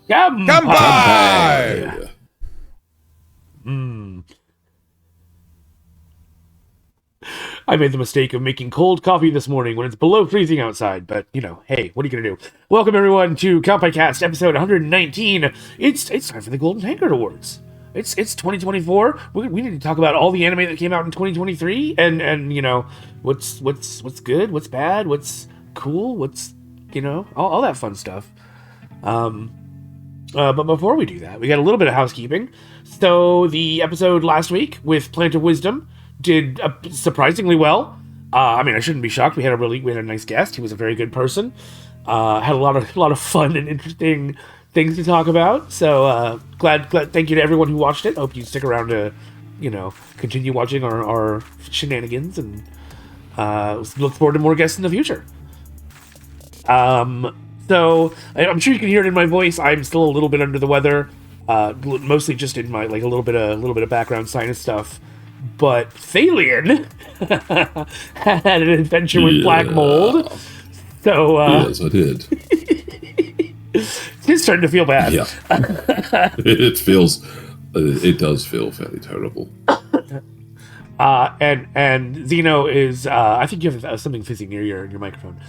Kanpai! I made the mistake of making cold coffee this morning when it's below freezing outside, but, hey, what are you going to do? Welcome, everyone, to Kanpai Cast, episode 119. It's time for the Golden Tankard Awards. It's 2024. We need to talk about all the anime that came out in 2023, and what's good, what's bad, what's cool, what's, all that fun stuff. But before we do that, we got a little bit of housekeeping. So the episode last week with Plant of Wisdom did surprisingly well. I shouldn't be shocked. We had a nice guest. He was a very good person. Had a lot of fun and interesting things to talk about. So glad. Thank you to everyone who watched it. Hope you stick around to, continue watching our shenanigans, and look forward to more guests in the future. So I'm sure you can hear it in my voice. I'm still a little bit under the weather, mostly just in my a little bit of background sinus stuff. But Thaylien had an adventure with black mold. So yes, I did. It's starting to feel bad. Yeah, it does feel fairly terrible. And Zeno is I think you have something fizzy near your microphone.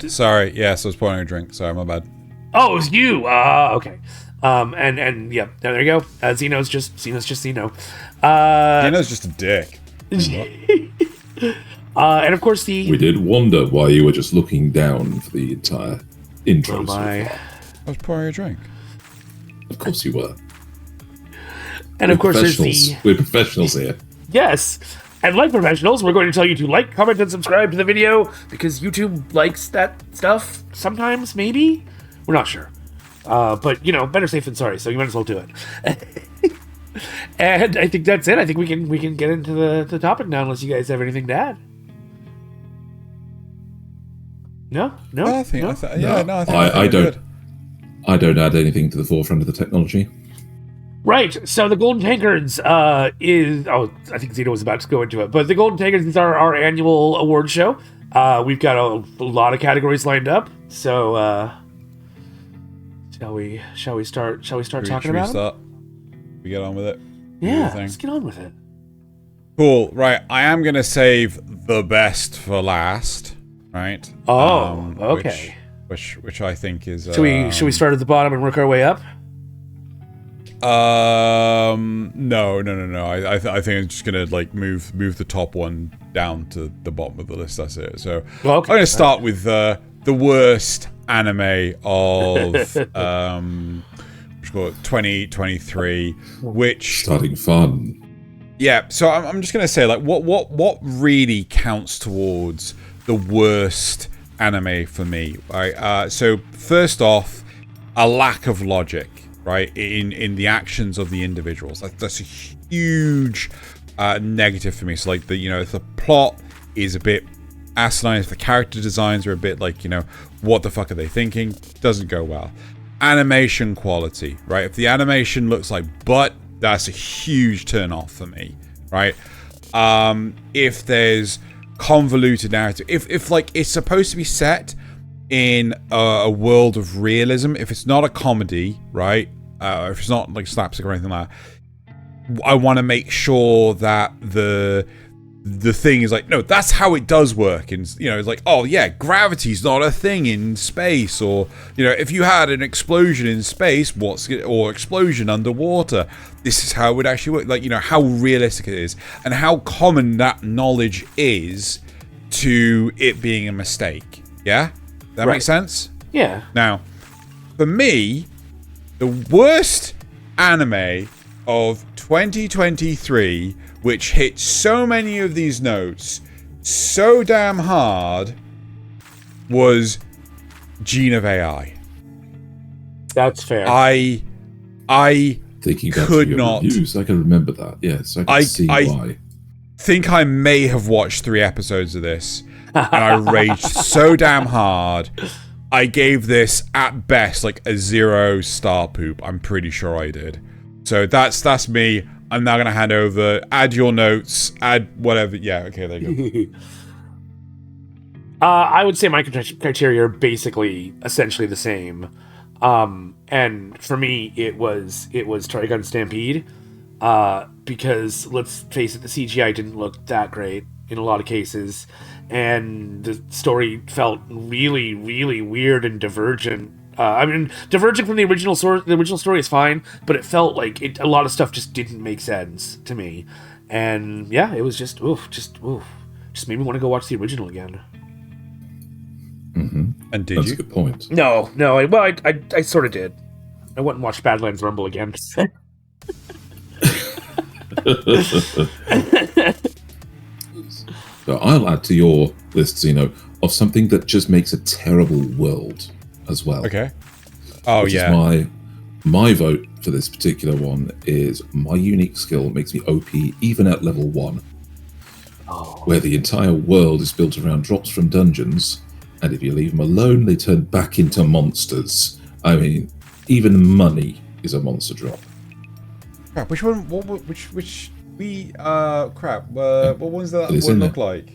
Sorry, yes, I was pouring a drink. Sorry, my bad. Oh, it was you. Okay. And yeah, there you go. Zeno's just Zeno. Zeno's just a dick. And of course we did wonder why you were just looking down for the entire intro. Oh my! I was pouring a drink. Of course you were. And of course we're professionals here. Yes. And like professionals, we're going to tell you to like, comment, and subscribe to the video because YouTube likes that stuff sometimes, maybe? We're not sure. But, better safe than sorry, so you might as well do it. And I think that's it. I think we can get into the topic now, unless you guys have anything to add. No? I don't add anything to the forefront of the technology. Right, so the Golden Tankards is... Oh, I think Zeno was about to go into it. But the Golden Tankards is our annual award show. We've got a lot of categories lined up. So, shall we start talking about it? We get on with it? Yeah, let's get on with it. Cool, right. I am going to save the best for last, right? Oh, okay. Which I think is... Should we start at the bottom and work our way up? No. I think I'm just gonna move the top one down to the bottom of the list. That's it. So I'm gonna start with the worst anime of 2023, which starting fun. Yeah. So I'm just gonna say what really counts towards the worst anime for me. Right. So first off, a lack of logic. Right, in the actions of the individuals, that's a huge negative for me. So if the plot is a bit asinine, if the character designs are a bit what the fuck are they thinking, doesn't go well. Animation quality, right? If the animation looks like butt, that's a huge turn off for me, right? If there's convoluted narrative, if it's supposed to be set in a world of realism, if it's not a comedy, right? If it's not slapstick or anything like that, I want to make sure that the thing is no, that's how it does work. And it's oh yeah, gravity's not a thing in space, or if you had an explosion in space, or explosion underwater, this is how it would actually work. How realistic it is, and how common that knowledge is to it being a mistake. Yeah. That makes sense? Yeah. Now, for me, the worst anime of 2023, which hit so many of these notes so damn hard, was Gene of AI. That's fair. I Thinking back could to your not. Reviews, I can remember that. Yes, I can see why. Think I may have watched 3 episodes of this. And I raged so damn hard. I gave this at best a 0-star poop. I'm pretty sure I did. So that's me. I'm now gonna hand over. Add your notes. Add whatever. Yeah. Okay. There you go. I would say my criteria are essentially the same. And for me, it was Trigun Stampede, because let's face it, the CGI didn't look that great in a lot of cases, and the story felt really, really weird and divergent. Diverging from the original story. The original story is fine, but it felt like a lot of stuff just didn't make sense to me. And yeah, it was just made me want to go watch the original again. Mm-hmm. And did That's you? a good point. No. I sort of did. I went and watched Badlands Rumble again. So I'll add to your list, Xeno, of something that just makes a terrible world as well. Okay. Oh, which yeah. is my vote for this particular one is my unique skill makes me OP even at level 1. Oh. Where the entire world is built around drops from dungeons, and if you leave them alone, they turn back into monsters. I mean, even money is a monster drop. Crap, which one? What ones does that one look like?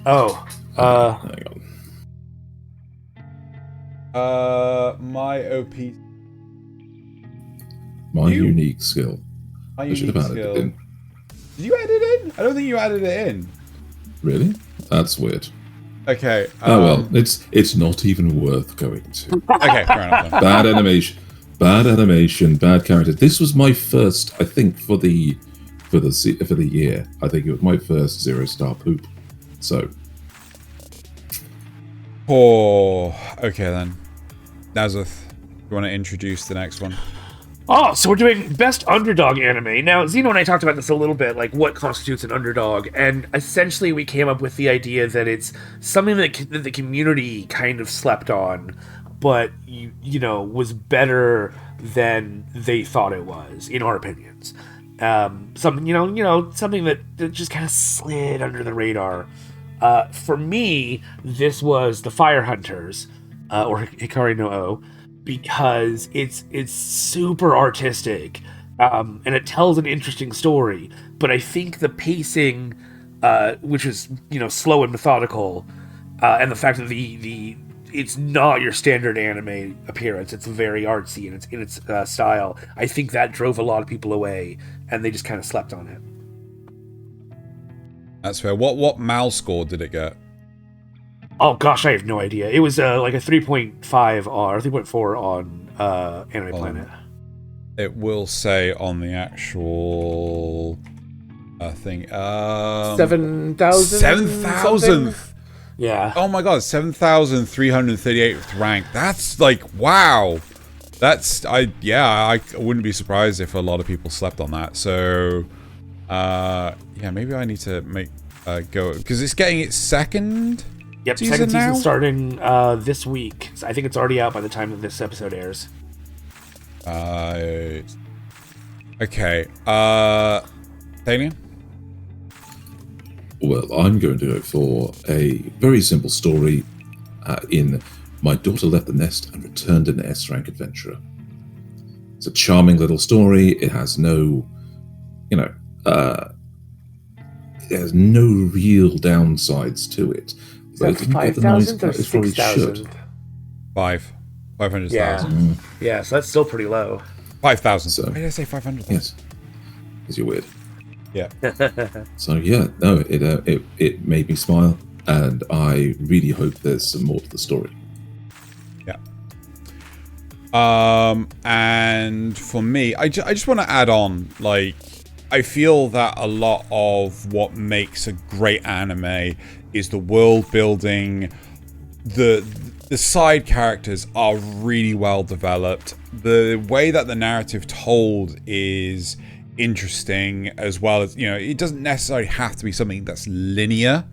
Oh. Hang on. My OP. My unique skill. My I should unique have added skill. it in. Did you add it in? I don't think you added it in. Really? That's weird. Okay. Oh well, it's not even worth going to. Okay, fair enough then. Bad animation, bad character. This was my first, I think, for the year. I think it was my first 0-star poop. So. Oh, okay then. Nasuth, you want to introduce the next one? Oh, so we're doing best underdog anime. Now, Xeno and I talked about this a little bit, like what constitutes an underdog, and essentially we came up with the idea that it's something that the community kind of slept on, but you know was better than they thought it was, in our opinions. Something something that just kind of slid under the radar. For me, this was the Fire Hunters, or Hikari no O, because it's super artistic, and it tells an interesting story. But I think the pacing, which is slow and methodical, and the fact that it's not your standard anime appearance. It's very artsy and it's in its style. I think that drove a lot of people away, and they just kind of slept on it. That's fair. What Mal score did it get? Oh gosh, I have no idea. It was like a 3.5 or 3.4 on Anime Planet. It will say on the actual thing. 7,000. 7,000. Yeah. Oh my god, 7,338th rank. That's like wow. That's I wouldn't be surprised if a lot of people slept on that. So yeah, maybe I need to make go because it's getting its second. Yep, second season starting this week. So I think it's already out by the time that this episode airs. Okay. Thaylien? Well, I'm going to go for a very simple story in My Daughter Left the Nest and Returned an S-Rank Adventurer. It's a charming little story. It has no, it has no real downsides to it. Is that 5,000 or 6,000? 500,000. Yeah, so that's still pretty low. 5,000. So, why did I say 500,000? Yes, because you're weird. Yeah. So yeah, no, it made me smile, and I really hope there's some more to the story. Yeah. And for me, I just want to add on, like, I feel that a lot of what makes a great anime is the world building. The side characters are really well developed. The way that the narrative told is interesting, as well as, it doesn't necessarily have to be something that's linear,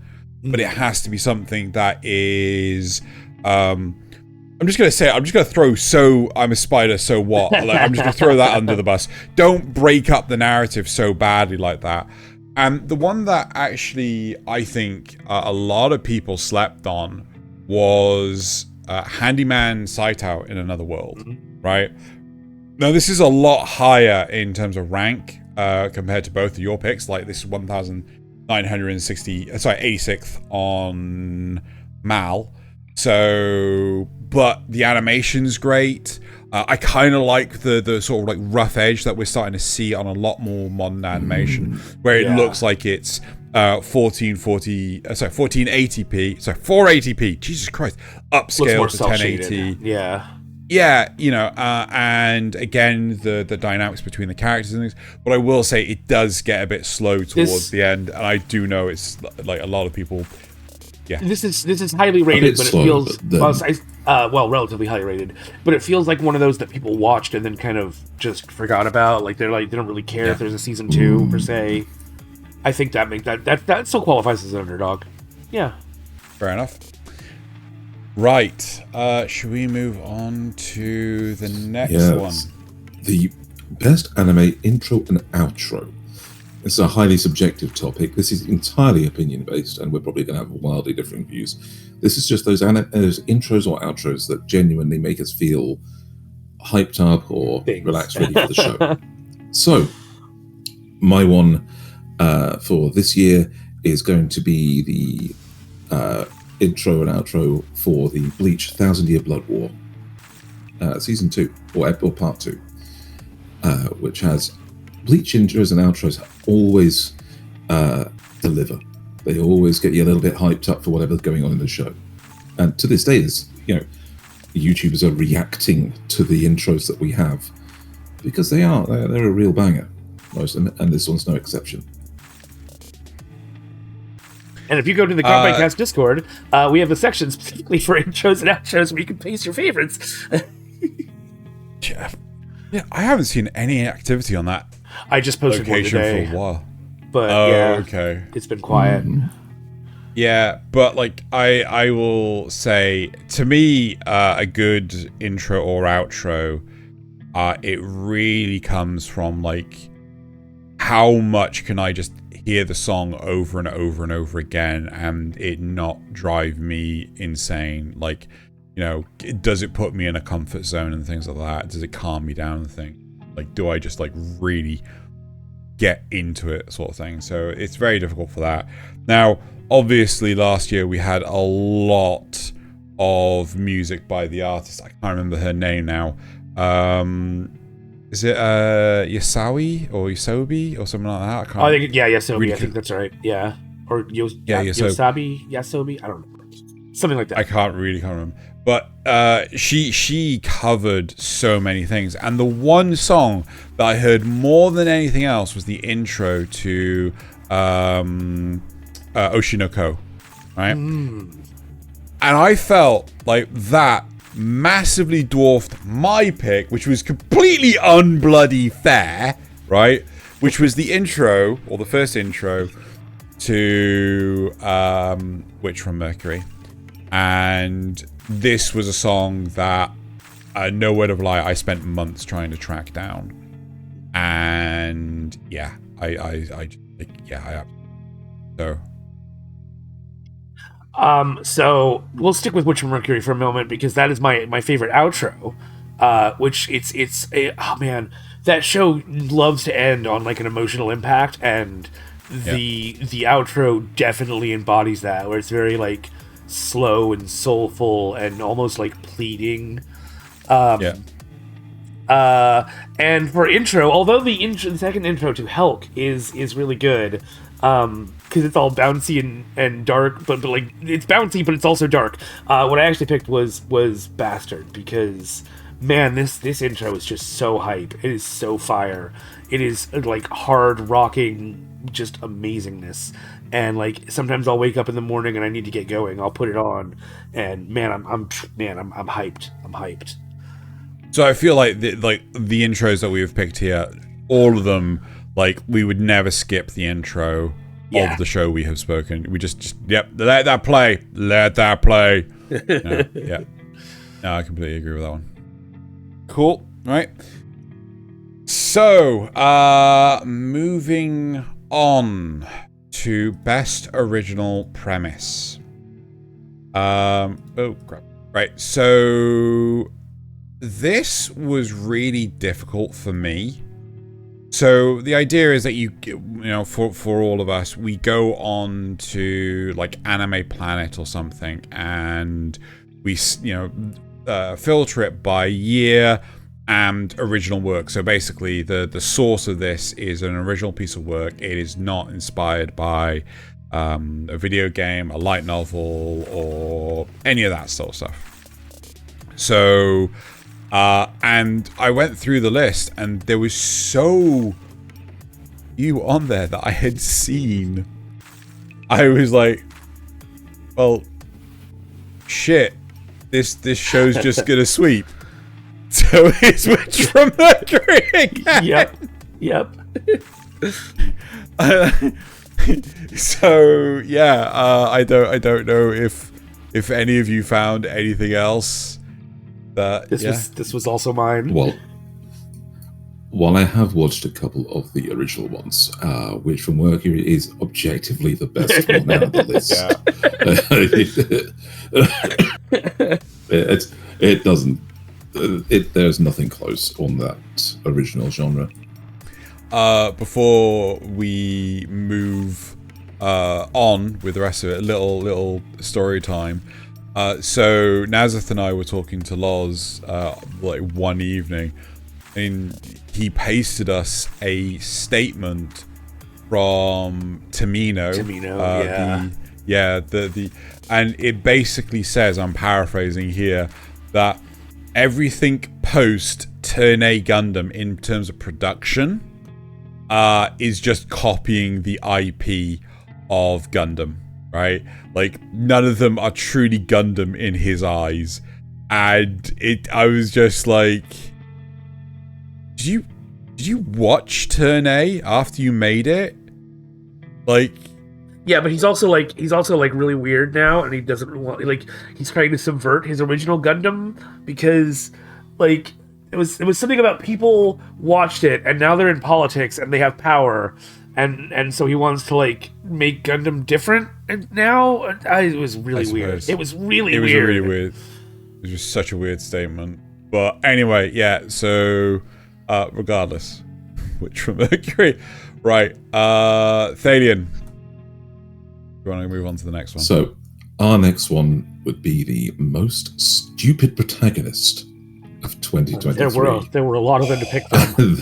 but it has to be something that is I'm just going to say it. I'm just going to throw I'm a spider, so what? Like, I'm just going to throw that under the bus. Don't break up the narrative so badly like that. And the one that actually I think a lot of people slept on was Handyman Saitao in Another World, right? Now, this is a lot higher in terms of rank compared to both of your picks. Like, this is 1,986th on Mal. So, but the animation's great. I kind of like the sort of like rough edge that we're starting to see on a lot more modern animation, where it looks like it's 480p, 480p. Jesus Christ, upscale to 1080. Yeah, you know, and again the dynamics between the characters and things. But I will say it does get a bit slow towards the end, and I do know it's like a lot of people. Yeah, this is highly rated, but it feels relatively highly rated. But it feels like one of those that people watched and then kind of just forgot about. Like they don't really care if there's a season 2 per se. I think that still qualifies as an underdog. Yeah, fair enough. Right, should we move on to the next one? The best anime intro and outro. This is a highly subjective topic. This is entirely opinion-based, and we're probably going to have wildly differing views. This is just those intros or outros that genuinely make us feel hyped up or relaxed, ready for the show. So, my one for this year is going to be the intro and outro for the Bleach 1,000 Year Blood War season 2 or part 2, which has Bleach intros and outros always deliver. They always get you a little bit hyped up for whatever's going on in the show. And to this day, YouTubers are reacting to the intros that we have because they're a real banger, most of them, and this one's no exception. And if you go to the Kanpai Cast Discord, we have a section specifically for intros and outros where you can paste your favorites. Yeah, I haven't seen any activity on that. I just posted one today for a while, but okay, it's been quiet. Yeah, but like I will say, to me, a good intro or outro, it really comes from like how much can I just hear the song over and over and over again and it not drive me insane. Like, you know, does it put me in a comfort zone and things like that? Does it calm me down and things? Like, do I just like really get into it, sort of thing? So it's very difficult for that. Now, obviously, last year we had a lot of music by the artist. I can't remember her name now. Is it Yasawi or Yosobi or something like that? Yasobi. Really I think that's right. Yeah, or Yasobi. I don't know. Something like that. I can't remember. But she covered so many things, and the one song that I heard more than anything else was the intro to Oshinoko, right? And I felt like that massively dwarfed my pick, which was completely unbloody fair, right? Which was the intro, or the first intro, to Witch from Mercury. And this was a song that, no word of a lie, I spent months trying to track down. And yeah, So we'll stick with Witch from Mercury for a moment because that is my favorite outro. Which oh man, that show loves to end on like an emotional impact, and the outro definitely embodies that, where it's very like slow and soulful and almost like pleading. And for intro, although the second intro to Helk is really good, because it's all bouncy and dark, but like it's bouncy, but it's also dark. What I actually picked was Bastard, because man, this intro is just so hype. It is so fire. It is like hard rocking, just amazingness. And like sometimes I'll wake up in the morning and I need to get going. I'll put it on, and man, I'm hyped. I'm hyped. So I feel like the intros that we've picked here, all of them, like we would never skip the intro of the show we have spoken. We just let that play. No, I completely agree with that one. Cool, right? So, moving on to best original premise. Oh crap! Right, so this was really difficult for me. So the idea is that you know, for all of us, we go on to like Anime Planet or something, and we filter it by year and original work. So basically, the source of this is an original piece of work. It is not inspired by a video game, a light novel, or any of that sort of stuff. So, and I went through the list, and there was so few on there that I had seen. I was like, well, shit, this show's just gonna sweep. So it's Witch from Mercury again. Yep. So yeah, I don't know if any of you found anything else that this was also mine. Well, while I have watched a couple of the original ones, Witch from Mercury is objectively the best one out of the list. It doesn't. There's nothing close on that original genre. Before we move on with the rest of it, a little story time. So Nasuth and I were talking to Loz like one evening, and he pasted us a statement from Tamino. And it basically says, I'm paraphrasing here, that everything post Turn A Gundam in terms of production is just copying the IP of Gundam, right? Like, none of them are truly Gundam in his eyes. And I was just like, did you watch Turn A after you made it? Like, yeah, but he's also like really weird now, and he doesn't want, like, he's trying to subvert his original Gundam because, like, it was something about people watched it and now they're in politics and they have power, and so he wants to, like, make Gundam different now. It was really weird. It was really weird. It was just such a weird statement. But anyway, yeah. So regardless, Witch from Mercury, right? Thaylien. You want to move on to the next one? So, our next one would be the most stupid protagonist of 2023. There were a lot of them to pick from.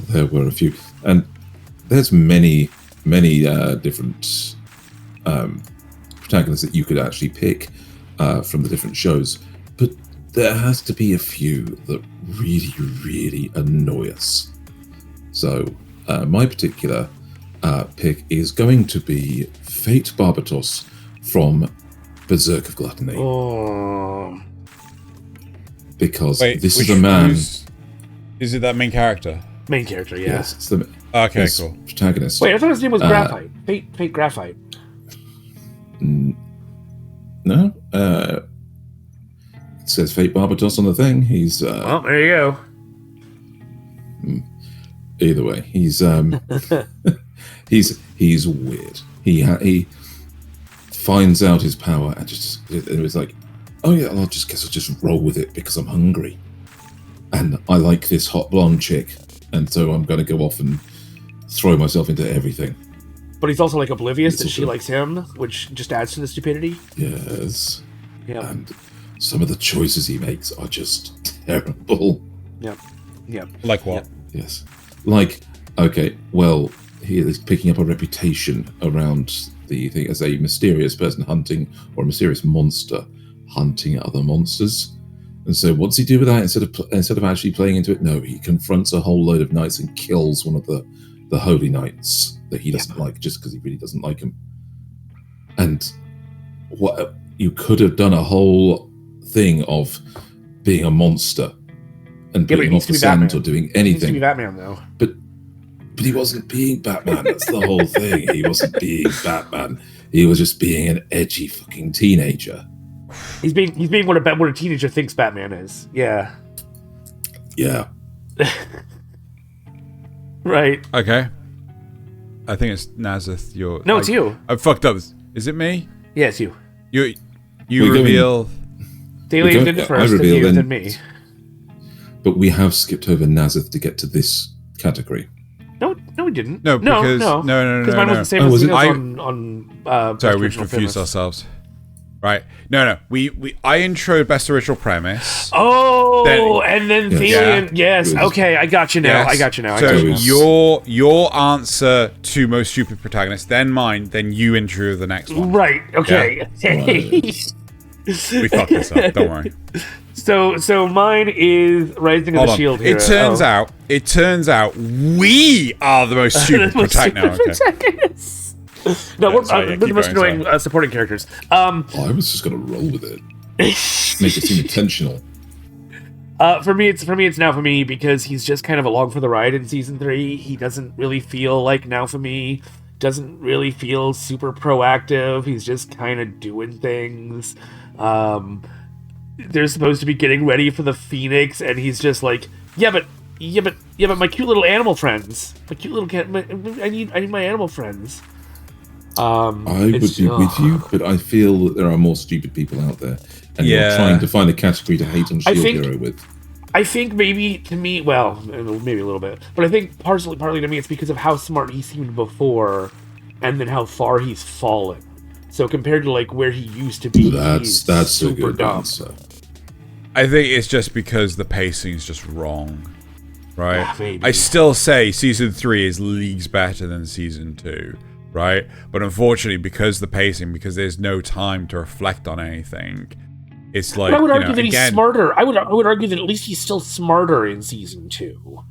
There were a few, and there's many different protagonists that you could actually pick from the different shows, but there has to be a few that really annoy us. So, my particular pick is going to be Fate Barbatos from Berserk of Gluttony. Oh. Because this is a man. Is it that main character? Main character, yeah. Yes, it's the cool. Protagonist. Wait, I thought his name was Graphite. Fate Graphite. No. It says Fate Barbatos on the thing. He's. Well, there you go. Either way, he's he's weird. He finds out his power and it was like, oh yeah, I'll just roll with it because I'm hungry, and I like this hot blonde chick, and so I'm going to go off and throw myself into everything. But he's also, like, oblivious that she likes him, which just adds to the stupidity. Yes. Yeah. And some of the choices he makes are just terrible. Yep. Like what? Yes. Like, okay, well, he is picking up a reputation around the thing as a mysterious person hunting, or a mysterious monster hunting other monsters. And so what's he do with that? Instead of actually playing into it, no, he confronts a whole load of knights and kills one of the holy knights that he doesn't like, just because he really doesn't like him. And what you could have done a whole thing of being a monster and being off the scent or doing anything. He needs to be Batman, though. But he wasn't being Batman. That's the whole thing. He wasn't being Batman. He was just being an edgy fucking teenager. He's being what a teenager thinks Batman is. Yeah. Yeah. Right. Okay. I think it's Nasuth. It's you. I fucked up. Is it me? Yeah, it's you. You reveal. Thaylien did it first, then you, then me. But we have skipped over Nasuth to get to this category. No, we didn't. No. Because mine wasn't the same as on sorry, we've confused ourselves. Right? No. I introed best original premise. Oh, and then Thaylien. Yes. Okay, I got you now. Yes. I got you now. So your answer to most stupid protagonist, then mine, then you intro the next one. Right. Okay. We fucked this up. Don't worry. So mine is Rising of the Shield Hero. It turns out we are the most stupid protagonists. No, we're the most annoying supporting characters. I was just gonna roll with it, make it seem intentional. For me, it's now for me because he's just kind of along for the ride in season 3. He doesn't really feel like now for me. Doesn't really feel super proactive. He's just kind of doing things. They're supposed to be getting ready for the Phoenix, and he's just like, yeah, but my cute little animal friends, my cute little cat. I need my animal friends. I would be with you, but I feel that there are more stupid people out there, and you're trying to find a category to hate on Shield Hero with. I think maybe to me, well, maybe a little bit, but I think partly to me it's because of how smart he seemed before, and then how far he's fallen. So compared to like where he used to be, that's super a good dumb. answer. I think it's just because the pacing is just wrong, right? Yeah, maybe. I still say season 3 is leagues better than season 2. Right, but unfortunately, because there's no time to reflect on anything, it's like. But I would argue that he's smarter. I would argue that at least he's still smarter in season 2.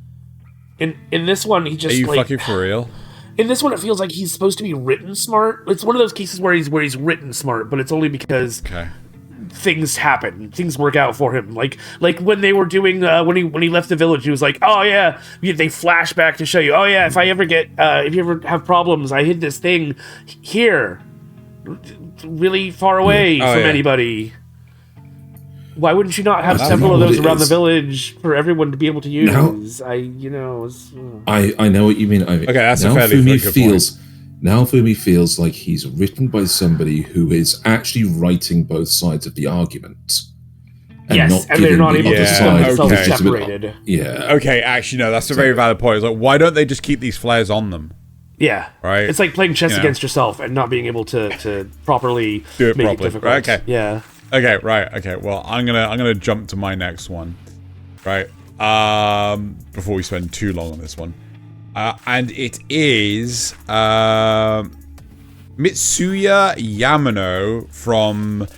In this one, he just. Are you fucking for real? In this one, it feels like he's supposed to be written smart. It's one of those cases where he's written smart, but it's only because. Okay. Things happen. Things work out for him. Like when they were doing when he left the village, he was like, "Oh yeah." They flash back to show you, "Oh yeah, if you ever have problems, I hid this thing here, really far away from anybody." Why wouldn't you not have several of those around the village for everyone to be able to use? I know what you mean. Okay, that's a fairly good point. Now Fumi feels like he's written by somebody who is actually writing both sides of the argument. And they're not able to self-separated. Yeah. Okay, actually, no, that's a very valid point. It's like, why don't they just keep these flares on them? Yeah. Right? It's like playing chess against yourself and not being able to properly do it make properly. it difficult. Right, okay. Yeah. Okay, right. Okay, well, I'm gonna jump to my next one. Right? Before we spend too long on this one. And it is Mitsuya Yamano from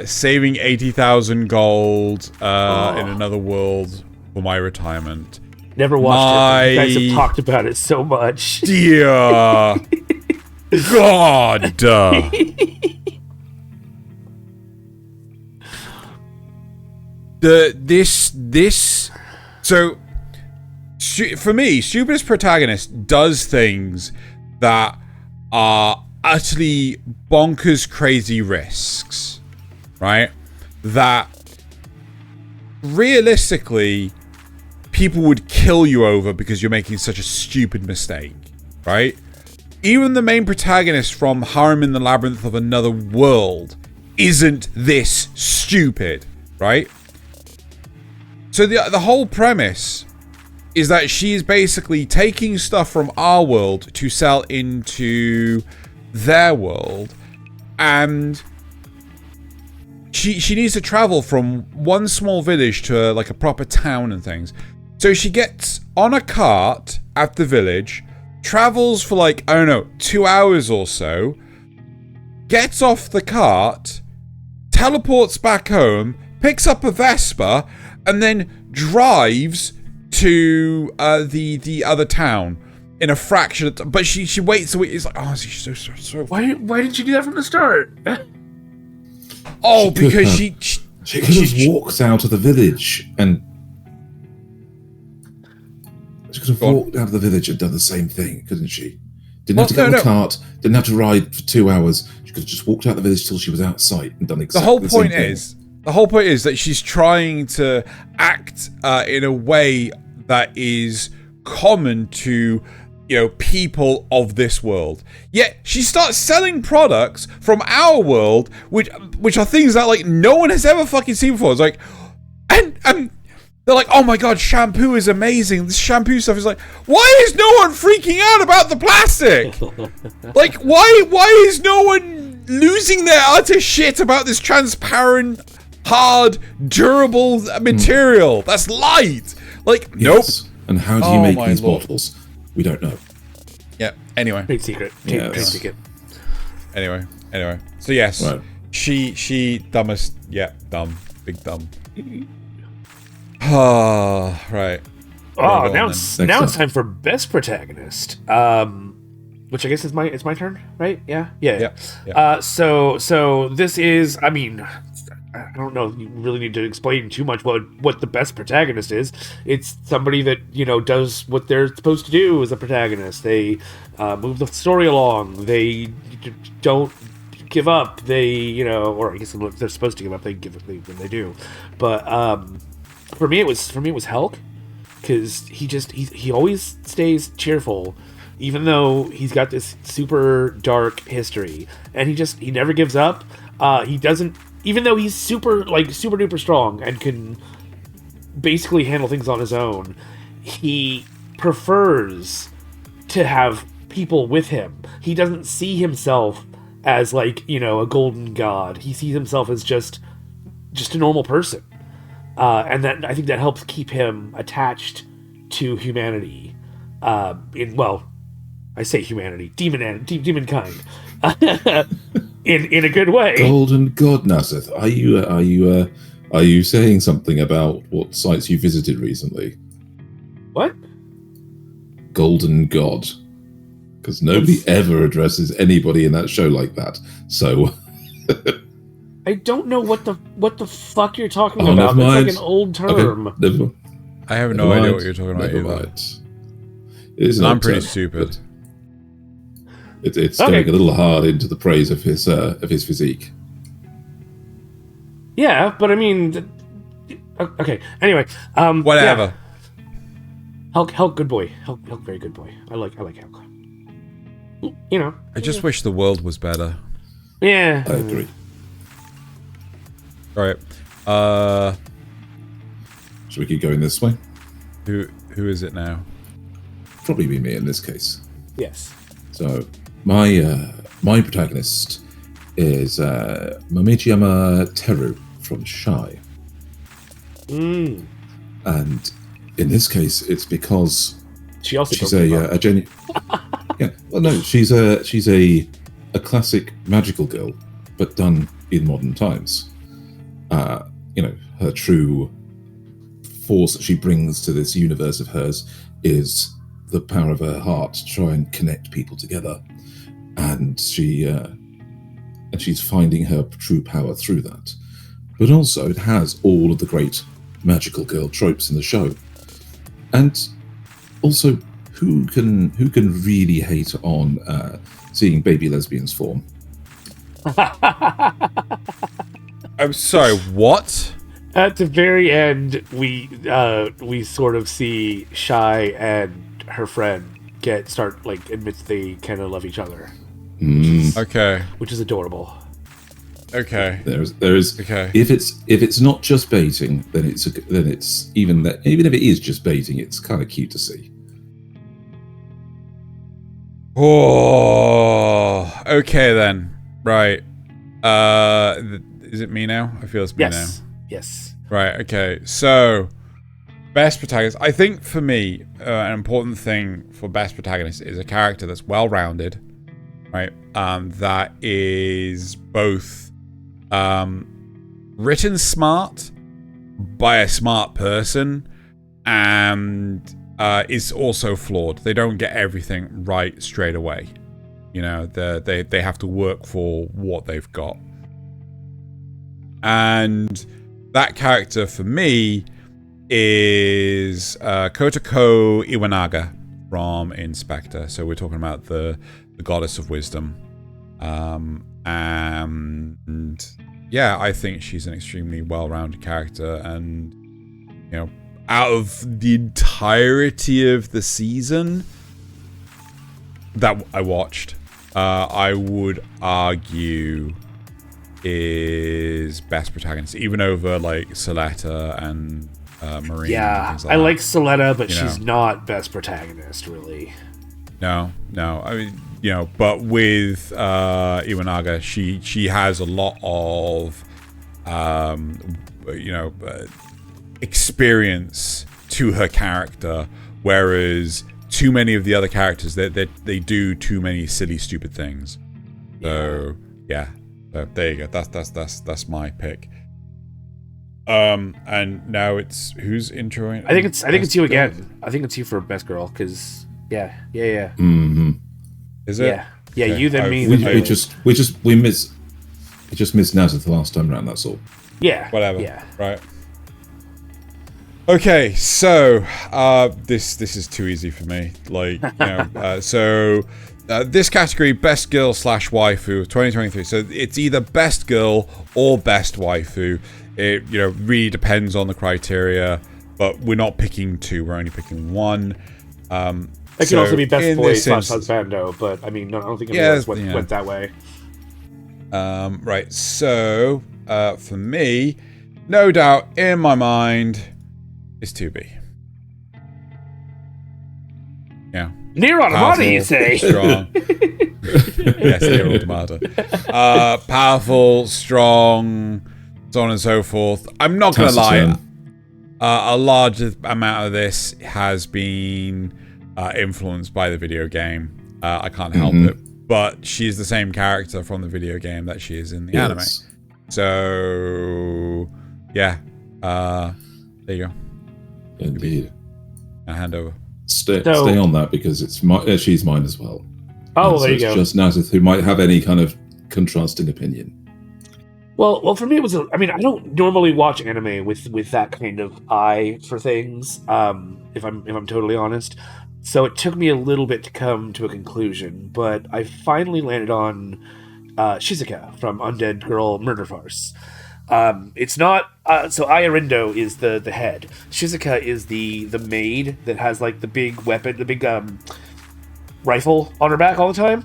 Saving 80,000 Gold in Another World for My Retirement. Never watched it. You guys have talked about it so much. Dear God. So for me, Stupidest Protagonist does things that are utterly bonkers crazy risks, right? That realistically people would kill you over because you're making such a stupid mistake, right? Even the main protagonist from Harem in the Labyrinth of Another World isn't this stupid, right? So the whole premise is that she is basically taking stuff from our world to sell into their world, and she needs to travel from one small village to like a proper town and things. So she gets on a cart at the village, travels for like, I don't know, 2 hours or so, gets off the cart, teleports back home, picks up a Vespa, and then drives to the other town in a fraction of but she waits a week. It's like, oh, she's so why didn't you do that from the start? Because she could have walked out of the village and done the same thing, couldn't she? Didn't have to get on the cart, didn't have to ride for 2 hours. She could have just walked out of the village till she was out of sight and done exactly the same thing. The whole point is that she's trying to act in a way that is common to, people of this world. Yet she starts selling products from our world, which are things that like no one has ever fucking seen before. It's like, and they're like, oh my god, shampoo is amazing. This shampoo stuff is like, why is no one freaking out about the plastic? Like, why is no one losing their utter shit about this transparent, hard, durable material that's light. Like, nope. Yes. And how do you make these bottles? We don't know. Yeah. Anyway. Trade secret. Trade secret. Anyway. So yes, Right. she dumbest. Yeah, dumb. Big dumb. Ah, right. Oh, now it's time for best protagonist. Which I guess is my turn, right? Yeah. So this is, I mean, I don't know if you really need to explain too much what the best protagonist is. It's somebody that, does what they're supposed to do as a protagonist. They move the story along. They don't give up. They, or I guess if they're supposed to give up, they give up when they do. But for me it was Helk, because he always stays cheerful, even though he's got this super dark history, and he never gives up. He doesn't, even though he's super duper strong and can basically handle things on his own, he prefers to have people with him. He doesn't see himself as a golden god. He sees himself as just a normal person. And that, I think that helps keep him attached to humanity. I say humanity, demonkind, in a good way. Golden God, Nasuth, are you saying something about what sites you visited recently? What? Golden God, because nobody ever addresses anybody in that show like that. So I don't know what the fuck you're talking about. It's like an old term. Okay, I have no idea what you're talking about either. It is I'm pretty stupid. It's going a little hard into the praise of his physique. Yeah, but I mean, okay. Anyway, whatever. Yeah. Helk, good boy. Helk, very good boy. I like Helk. I just wish the world was better. Yeah, I agree. All right. Should we keep going this way? Who is it now? Probably be me in this case. Yes. So my protagonist is Momijima Teru from Shy. And in this case, it's because she's a genuine. Yeah, well, no, she's a classic magical girl, but done in modern times. Her true force that she brings to this universe of hers is the power of her heart to try and connect people together, and she's finding her true power through that. But also, it has all of the great magical girl tropes in the show, and also, who can really hate on seeing baby lesbians form? I'm sorry, what? At the very end, we sort of see Shy and her friend admit they kind of love each other. Okay. Which is adorable. Okay. There is. Okay. If it's not just baiting, then it's even if it is just baiting, it's kind of cute to see. Oh. Okay then. Right. Is it me now? I feel it's me now. Yes. Right. Okay. So, best protagonist. I think for me, an important thing for best protagonist is a character that's well-rounded, right? That is both written smart by a smart person, and is also flawed. They don't get everything right straight away. They have to work for what they've got. And that character for me is Kotoko Iwanaga from Inspector. So we're talking about the goddess of wisdom. And yeah, I think she's an extremely well-rounded character. And, out of the entirety of the season that I watched, I would argue is best protagonist, even over Soletta and Marine. Yeah, and things I like Soletta, but she's not best protagonist, really. No. I mean, but with Iwanaga, she has a lot of experience to her character, whereas too many of the other characters they do too many silly, stupid things. So yeah, so there you go. That's my pick. And now it's who's introing? I think it's you again. I think it's you for best girl because yeah. Mm-hmm. Is it? Yeah, okay. You then me. We just missed Nasuth the last time around. That's all. Yeah. Whatever. Yeah. Right. Okay, so this is too easy for me. Like, this category, best girl / waifu of 2023. So it's either best girl or best waifu. It really depends on the criteria, but we're not picking two. We're only picking one. It can also be best boy / husbando, but I mean, I don't think it went that way. Right. So for me, no doubt in my mind, is 2B. Yeah. Nier Automata, you say? Strong. Yes, Nier Automata. Powerful, strong, so on and so forth. I'm not going to lie. A large amount of this has been influenced by the video game. I can't help it. But she's the same character from the video game that she is in the anime. So, yeah. There you go. Indeed. I hand over. Stay on that because she's mine as well. Oh, there you go. It's just Nasuth who might have any kind of contrasting opinion. Well, for me it was. I don't normally watch anime with that kind of eye for things. If I'm totally honest, so it took me a little bit to come to a conclusion, but I finally landed on Shizuka from Undead Girl Murder Farce. It's not so Ayarindo is the head. Shizuka is the maid that has like the big weapon, the big rifle on her back all the time.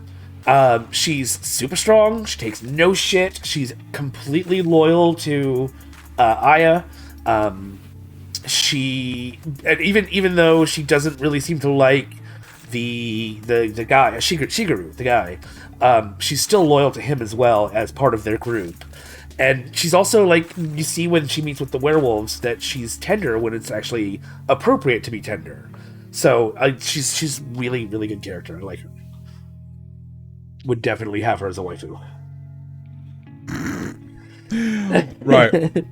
She's super strong. She takes no shit. She's completely loyal to Aya. She even though she doesn't really seem to like the guy Shigeru, the guy, she's still loyal to him as well as part of their group. And she's also, like, you see when she meets with the werewolves that she's tender when it's actually appropriate to be tender. So she's really, really good character. I like her. Would definitely have her as a waifu. Right.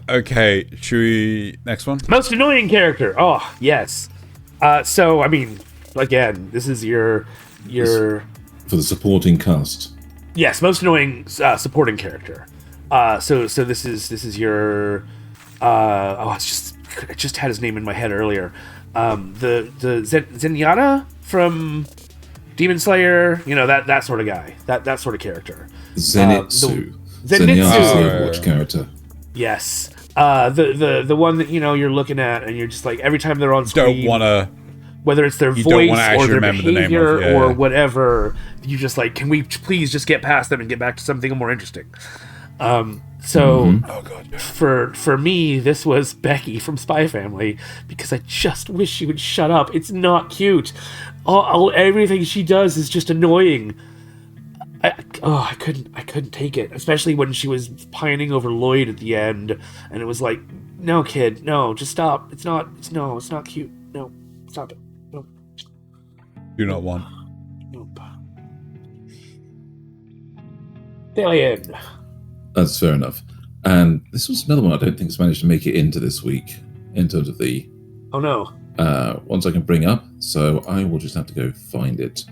Okay. Should we... Next one? Most annoying character. Oh, yes. So, I mean, again, this is your... For the supporting cast. Yes, most annoying supporting character. So this is your. I just had his name in my head earlier. The Zenyatta from Demon Slayer. That sort of guy. That sort of character. Zenitsu. Zenitsu. Watch character. Yes. The one that you're looking at and you're just like every time they're on screen. Don't want to. Whether it's their voice or their behavior or whatever, you're just like, can we please just get past them and get back to something more interesting? Oh god, for me, this was Becky from Spy Family because I just wish she would shut up. It's not cute. Everything she does is just annoying. I couldn't take it, especially when she was pining over Lloyd at the end, and it was like, no, kid, no, just stop. It's not cute. No, stop it. Do not want. Nope. Thaylien. That's fair enough. And this was another one I don't think has managed to make it into this week in terms of the... Oh no. Ones I can bring up, so I will just have to go find it.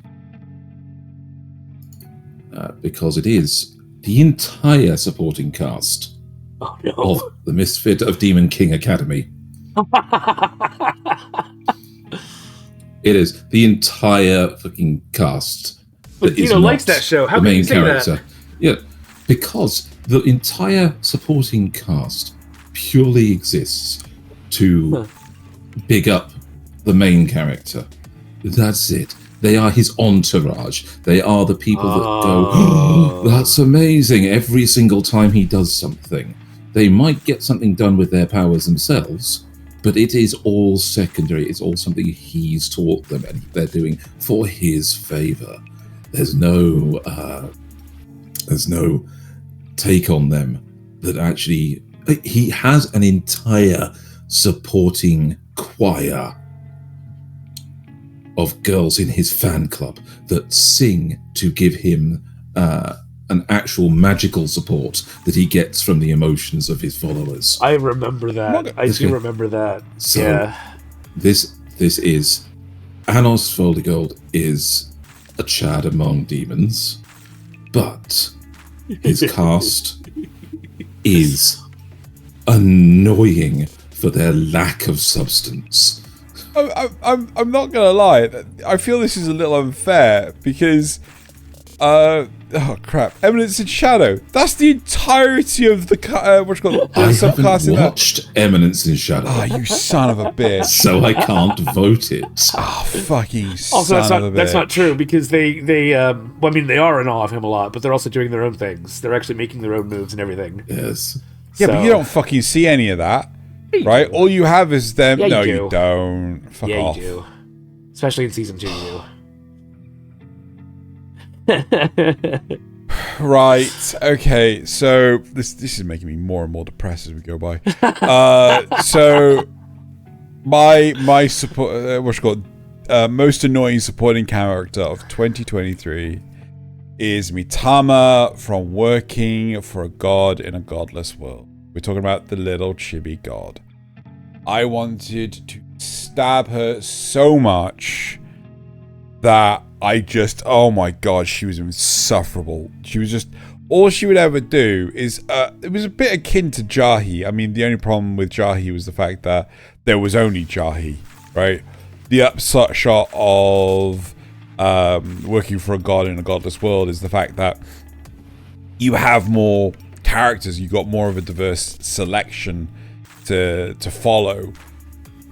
Because it is the entire supporting cast of The Misfit of Demon King Academy. It is the entire fucking cast. But Dino likes that show. How can you say that? Yeah, because the entire supporting cast purely exists to big up the main character. That's it. They are his entourage. They are the people that go, oh, that's amazing, every single time he does something. They might get something done with their powers themselves, but it is all secondary. It's all something he's taught them, and they're doing for his favor. There's no take on them that actually. He has an entire supporting choir of girls in his fan club that sing to give him an actual magical support that he gets from the emotions of his followers. I remember that. I do remember that. So yeah. This is Anos Foldigold is a Chad among demons, but his cast is annoying for their lack of substance. I'm not gonna lie. I feel this is a little unfair because, oh crap, Eminence in Shadow. That's the entirety of the I haven't watched Eminence in Shadow. Oh, you son of a bitch! So I can't vote it. Oh, fucking also, son of a bitch. That's not true because they I mean, they are in awe of him a lot, but they're also doing their own things. They're actually making their own moves and everything. Yes. Yeah, but you don't fucking see any of that, right? All you have is them. Yeah, no, you you don't. Fuck off. You do. Especially in season 2, Right. Okay. So this is making me more and more depressed as we go by. So my support, most annoying supporting character of 2023 is Mitama from Working for a God in a Godless World. We're talking about the little chibi god. I wanted to stab her so much that I just, oh my god, she was insufferable. She was just, all she would ever do is, it was a bit akin to Jahi. I mean, the only problem with Jahi was the fact that there was only Jahi, right? The upshot of Working for a God in a Godless World is the fact that you have more characters, you got more of a diverse selection to follow.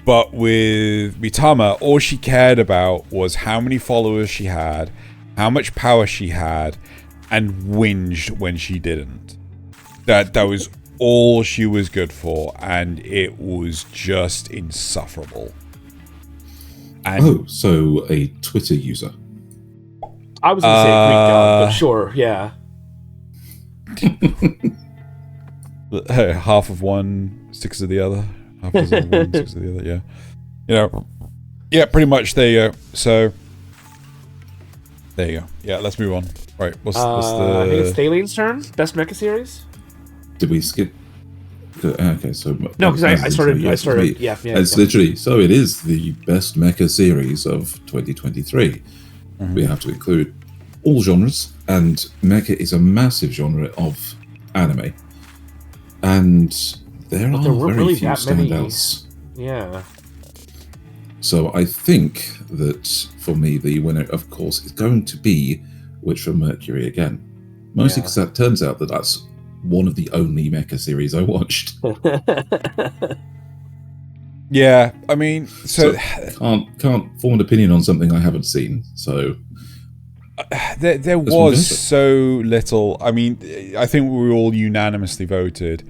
But with Mitama, all she cared about was how many followers she had, how much power she had, and whinged when she didn't. That was all she was good for, and it was just insufferable. And so a Twitter user. I was going to say Greek god, but sure, yeah. Half of one, six of the other. Half of one, six of the other, yeah. You know, yeah, pretty much, there you go. So, there you go. Yeah, let's move on. Right, what's the... I think it's Thaylien's turn. Best Mecha series? Did we skip? Okay, so... No, because I started, yeah. It's literally, so it is the best mecha series of 2023. Mm-hmm. We have to include all genres, and mecha is a massive genre of anime. And there are very few standouts. Yeah. So I think that, for me, the winner, of course, is going to be Witch from Mercury again. Mostly because that turns out that that's one of the only mecha series I watched. Yeah, I mean, so can't form an opinion on something I haven't seen. So there was so little. I mean, I think we all unanimously voted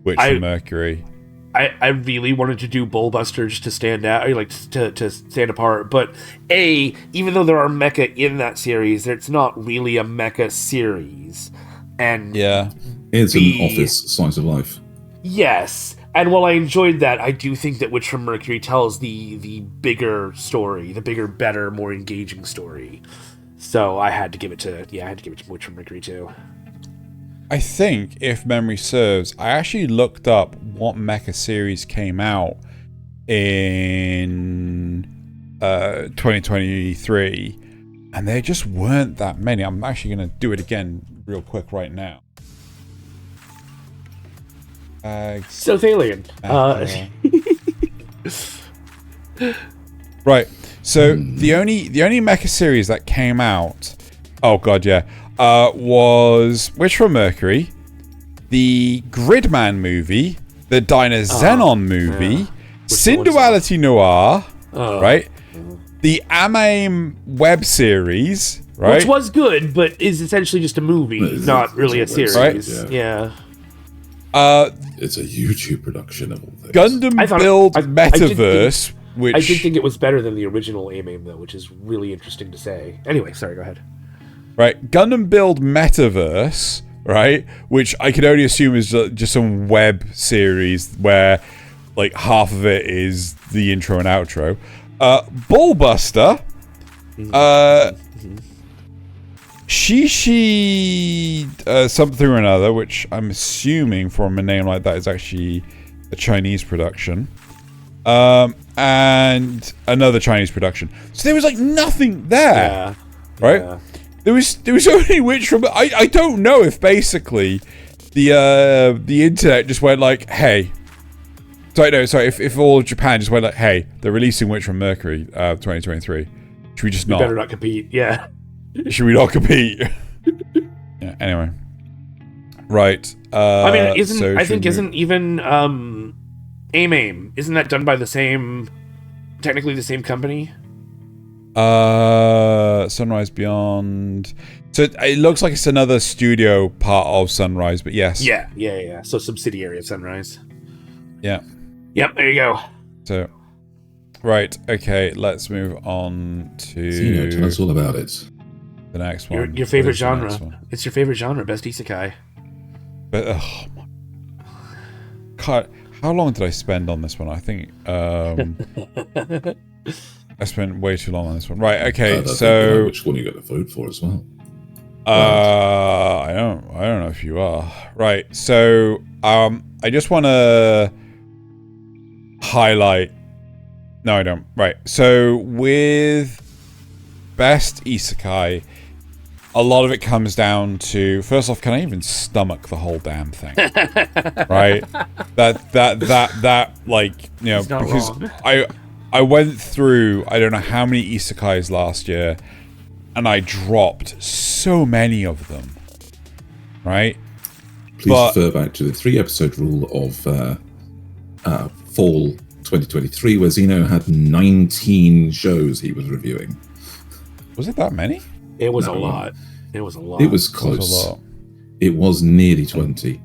Witch from Mercury. I really wanted to do Bullbuster just to stand out, like to stand apart. But even though there are mecha in that series, it's not really a mecha series. And it's an office slice of life. Yes. And while I enjoyed that, I do think that Witch from Mercury tells the bigger story, the bigger, better, more engaging story. So I had to give it to Witch from Mercury too. I think, if memory serves, I actually looked up what mecha series came out in 2023, and there just weren't that many. I'm actually going to do it again real quick right now. So Thaylien. Right. So the only mecha series that came out, oh god, yeah, was Witch from Mercury, the Gridman movie, the Diner Xenon movie, Synduality Noir, right? The Anime web series, right? Which was good, but is essentially just a movie, not really a series. Right? Yeah. It's a YouTube production of all things. Gundam Build Metaverse, which I did think it was better than the original AIM, though, which is really interesting to say. Anyway, sorry, go ahead. Right, Gundam Build Metaverse, right, which I could only assume is just some web series where, like, half of it is the intro and outro. Ballbuster, Shishi something or another, which I'm assuming from a name like that is actually a Chinese production. And another Chinese production. So there was like nothing there, right? Yeah. There was only Witch from. I don't know if basically the internet just went like, hey. If all of Japan just went like, hey, they're releasing Witch from Mercury 2023. Should we just not? Better not compete. Yeah. Should we not compete? Yeah. Anyway. Right. I mean, isn't even AIM, isn't that done by technically the same company? Sunrise Beyond. So it looks like it's another studio part of Sunrise, but yes. Yeah. So subsidiary of Sunrise. Yeah. Yep, there you go. So, right, okay, let's move on to... tell us all about it. The next one. Your favorite genre. It's your favorite genre, best Isekai. But, oh my... God, how long did I spend on this one? I think, I spent way too long on this one. Right, okay, so... Which one you got to vote for as well? I don't know if you are. Right, so, I just want to... highlight. No, I don't. Right. So with best Isekai, a lot of it comes down to, first off, can I even stomach the whole damn thing? Right? That like, you know, because wrong. I went through I don't know how many Isekais last year, and I dropped so many of them. Right? Please refer back to the 3-episode rule of fall 2023, where Xeno had 19 shows he was reviewing. Was it that many? It was a lot. It was a lot. It was close. It was nearly 20.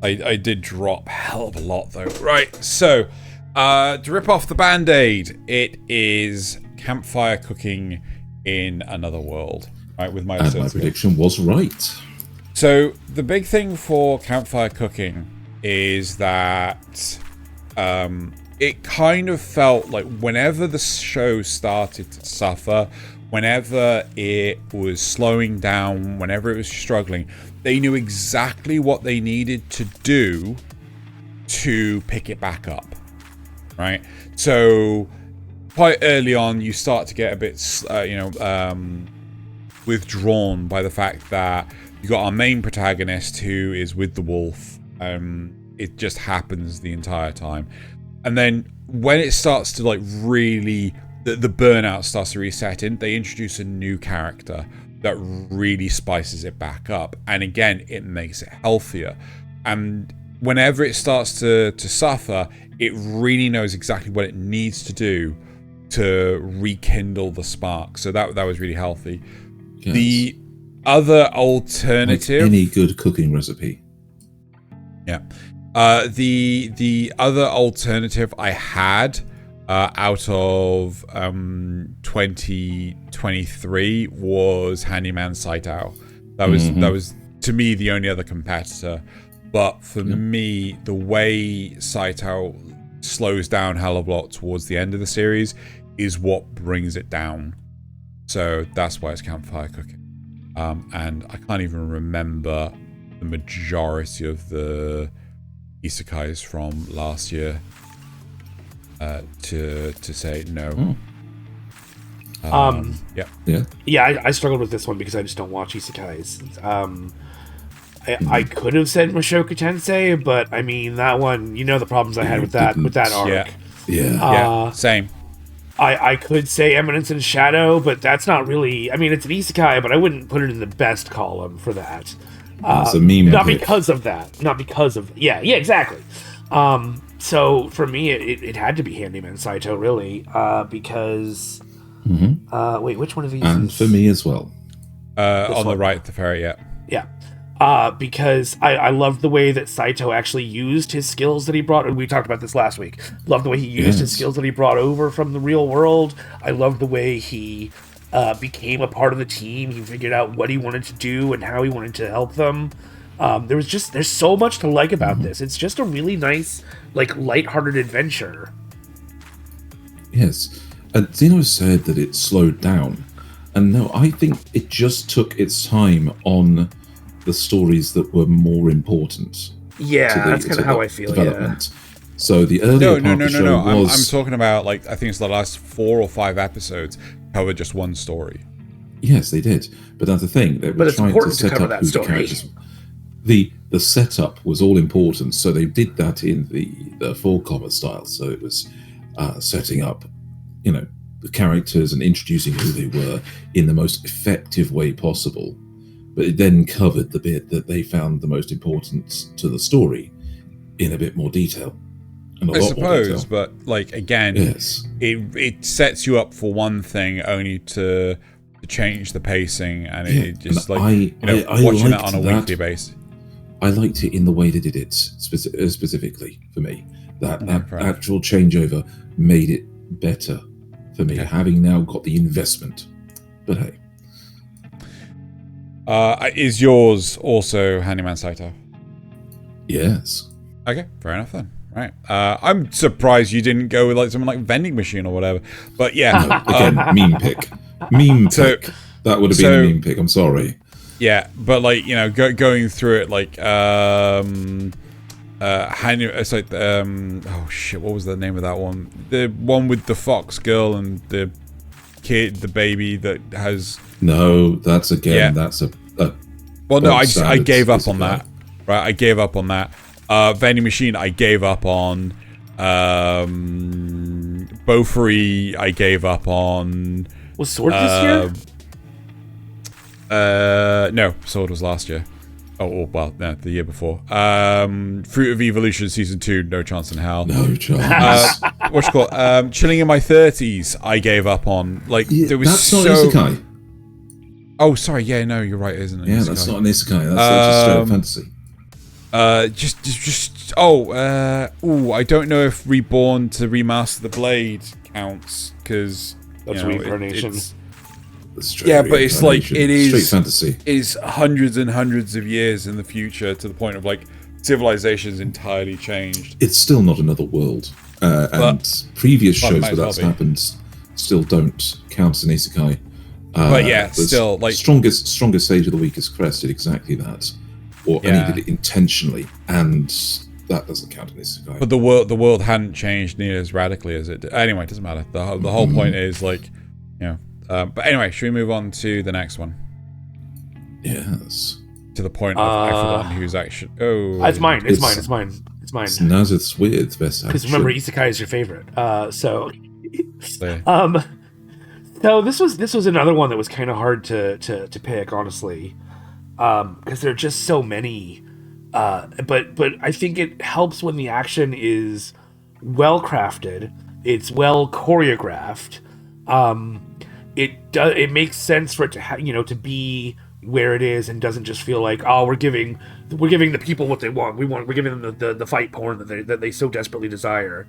I did drop a hell of a lot, though. Right, so, to rip off the Band-Aid, it is Campfire Cooking in Another World. Right, with my And my prediction was right. So, the big thing for Campfire Cooking is that... it kind of felt like whenever the show started to suffer, whenever it was slowing down, whenever it was struggling, they knew exactly what they needed to do to pick it back up, right? So quite early on, you start to get a bit, withdrawn by the fact that you got our main protagonist who is with the wolf. It just happens the entire time. And then when it starts to like really, the burnout starts to reset in, they introduce a new character that really spices it back up. And again, it makes it healthier. And whenever it starts to suffer, it really knows exactly what it needs to do to rekindle the spark. So that was really healthy. Yes. The other alternative... Like any good cooking recipe. Yeah. The other alternative I had out of 2023 was Handyman Saitao. That was to me the only other competitor. But for me, the way Saitao slows down hell of a lot towards the end of the series is what brings it down. So that's why it's Campfire Cooking. And I can't even remember the majority of the Isekais from last year to say no. I struggled with this one because I just don't watch Isekais. I could have said Mushoku Tensei, but I mean that one, you know the problems I had with that arc. Same. I could say Eminence and Shadow, but that's not really. I mean, it's an Isekai, but I wouldn't put it in the best column for that. It's a meme. Not because of that. Not because of exactly. So for me, it had to be Handyman Saito, really, because. Wait, which one of these? And for me as well. On the right, the ferry, Yeah. because I loved the way that Saito actually used his skills that he brought, and we talked about this last week. Loved the way he used his skills that he brought over from the real world. I loved the way he became a part of the team. He figured out what he wanted to do and how he wanted to help them. There's so much to like about this. It's just a really nice, like, lighthearted adventure. Yes. And Zeno said that it slowed down. And no, I think it just took its time on the stories that were more important. Yeah, that's kind of how I feel, development. So the earlier part of the show was... I'm talking about, like, I think it's the last 4 or 5 episodes covered just one story. Yes, they did. But that's the thing. They were trying to set up who the characters... The setup was all important, so they did that in the 4-comma style. So it was setting up, the characters and introducing who they were in the most effective way possible. But it then covered the bit that they found the most important to the story in a bit more detail. I suppose, but like again, yes. it sets you up for one thing only to change the pacing, and it just and watching that on a weekly basis. I liked it in the way they did it specifically for me. That actual changeover made it better for me, having now got the investment. But hey. Is yours also Handyman Saito? Yes. Okay, fair enough then. Right. I'm surprised you didn't go with like something like Vending Machine or whatever. But yeah. No, again, meme pick. Pick. That would have been a meme pick. I'm sorry. Yeah, but like, going through it like it's like oh shit, what was the name of that one? The one with the fox girl and the kid, the baby that has... No, that's that's a well, no, I gave up on that. Right, I gave up on that. Vending Machine, I gave up on. Beaufry, I gave up on. Was Sword this year? No, Sword was last year. Oh, well, no, the year before. Fruit of Evolution Season 2, no chance in hell. No chance. What's it called? Chilling in My 30s, I gave up on. Like, there was that's not Isekai. Oh, sorry. Yeah, no, you're right, isn't it? Yeah, that's not an Isekai. That's just straight up fantasy. I don't know if Reborn to Remaster the Blade counts, because that's reincarnation. But it's like it is straight fantasy. Is hundreds and hundreds of years in the future, to the point of like civilization's entirely changed. It's still not another world, and previous shows where that's happened still don't count as an Isekai. But yeah, still like strongest Sage of the Weakest Crest did exactly that, and he did it intentionally, and that doesn't count as Isekai. But the world hadn't changed nearly as radically as it did. Anyway, it doesn't matter. The whole point is like, but anyway, should we move on to the next one? Yes. To the point of I've forgotten who's actually. Oh, it's mine. It's mine. It's Nasuth's with best action. Because remember, Isekai is your favorite. So this was another one that was kind of hard to pick, honestly, because there are just so many. But I think it helps when the action is well crafted. It's well choreographed. It makes sense for it to to be where it is, and doesn't just feel like, oh, we're giving the people what they want. We're giving them the fight porn that they so desperately desire.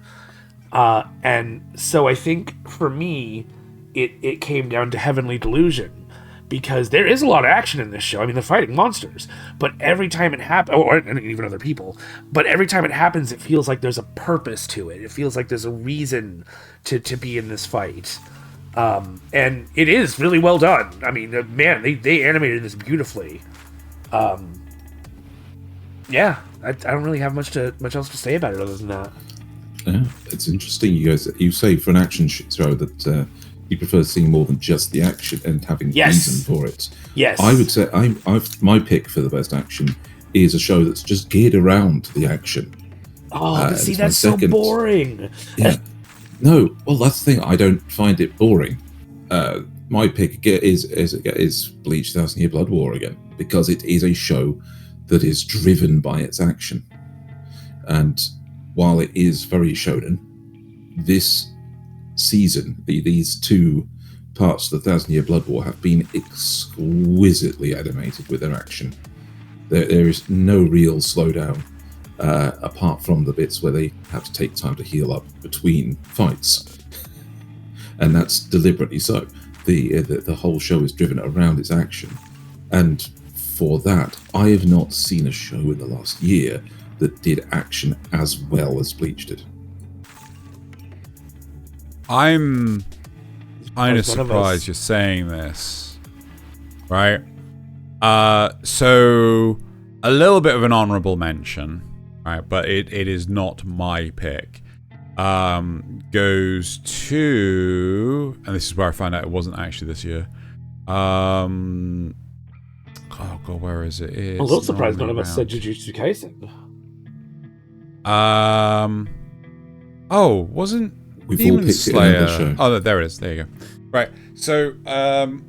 And so I think for me, it came down to Heavenly Delusion, because there is a lot of action in this show. I mean, they're fighting monsters, but every time it happens, and even other people, but every time it happens, it feels like there's a purpose to it. It feels like there's a reason to be in this fight. And it is really well done. I mean, man, they animated this beautifully. I don't really have much else to say about it other than that. Yeah, it's interesting. You say for an action show that you prefer seeing more than just the action and having reason for it. Yes, I would say my pick for the best action is a show that's just geared around the action. Oh, but see, that's so boring. Yeah. No, well, that's the thing. I don't find it boring. My pick is Bleach 1,000 Year Blood War again, because it is a show that is driven by its action. And while it is very shonen, this season, these two parts of the 1,000 Year Blood War have been exquisitely animated with their action. There is no real slowdown, apart from the bits where they have to take time to heal up between fights, and that's deliberately so. The whole show is driven around its action, and for that, I have not seen a show in the last year that did action as well as Bleach did. I'm kind of surprised you're saying this, right? So a little bit of an honorable mention, right? But it is not my pick. Goes to, and this is where I found out it wasn't actually this year. Oh god, where is it? It's I'm a little surprised none of us said Jujutsu Kaisen. Oh, wasn't We've Demon all picked Slayer? it in the show. Oh, there it is. There you go. Right. So, an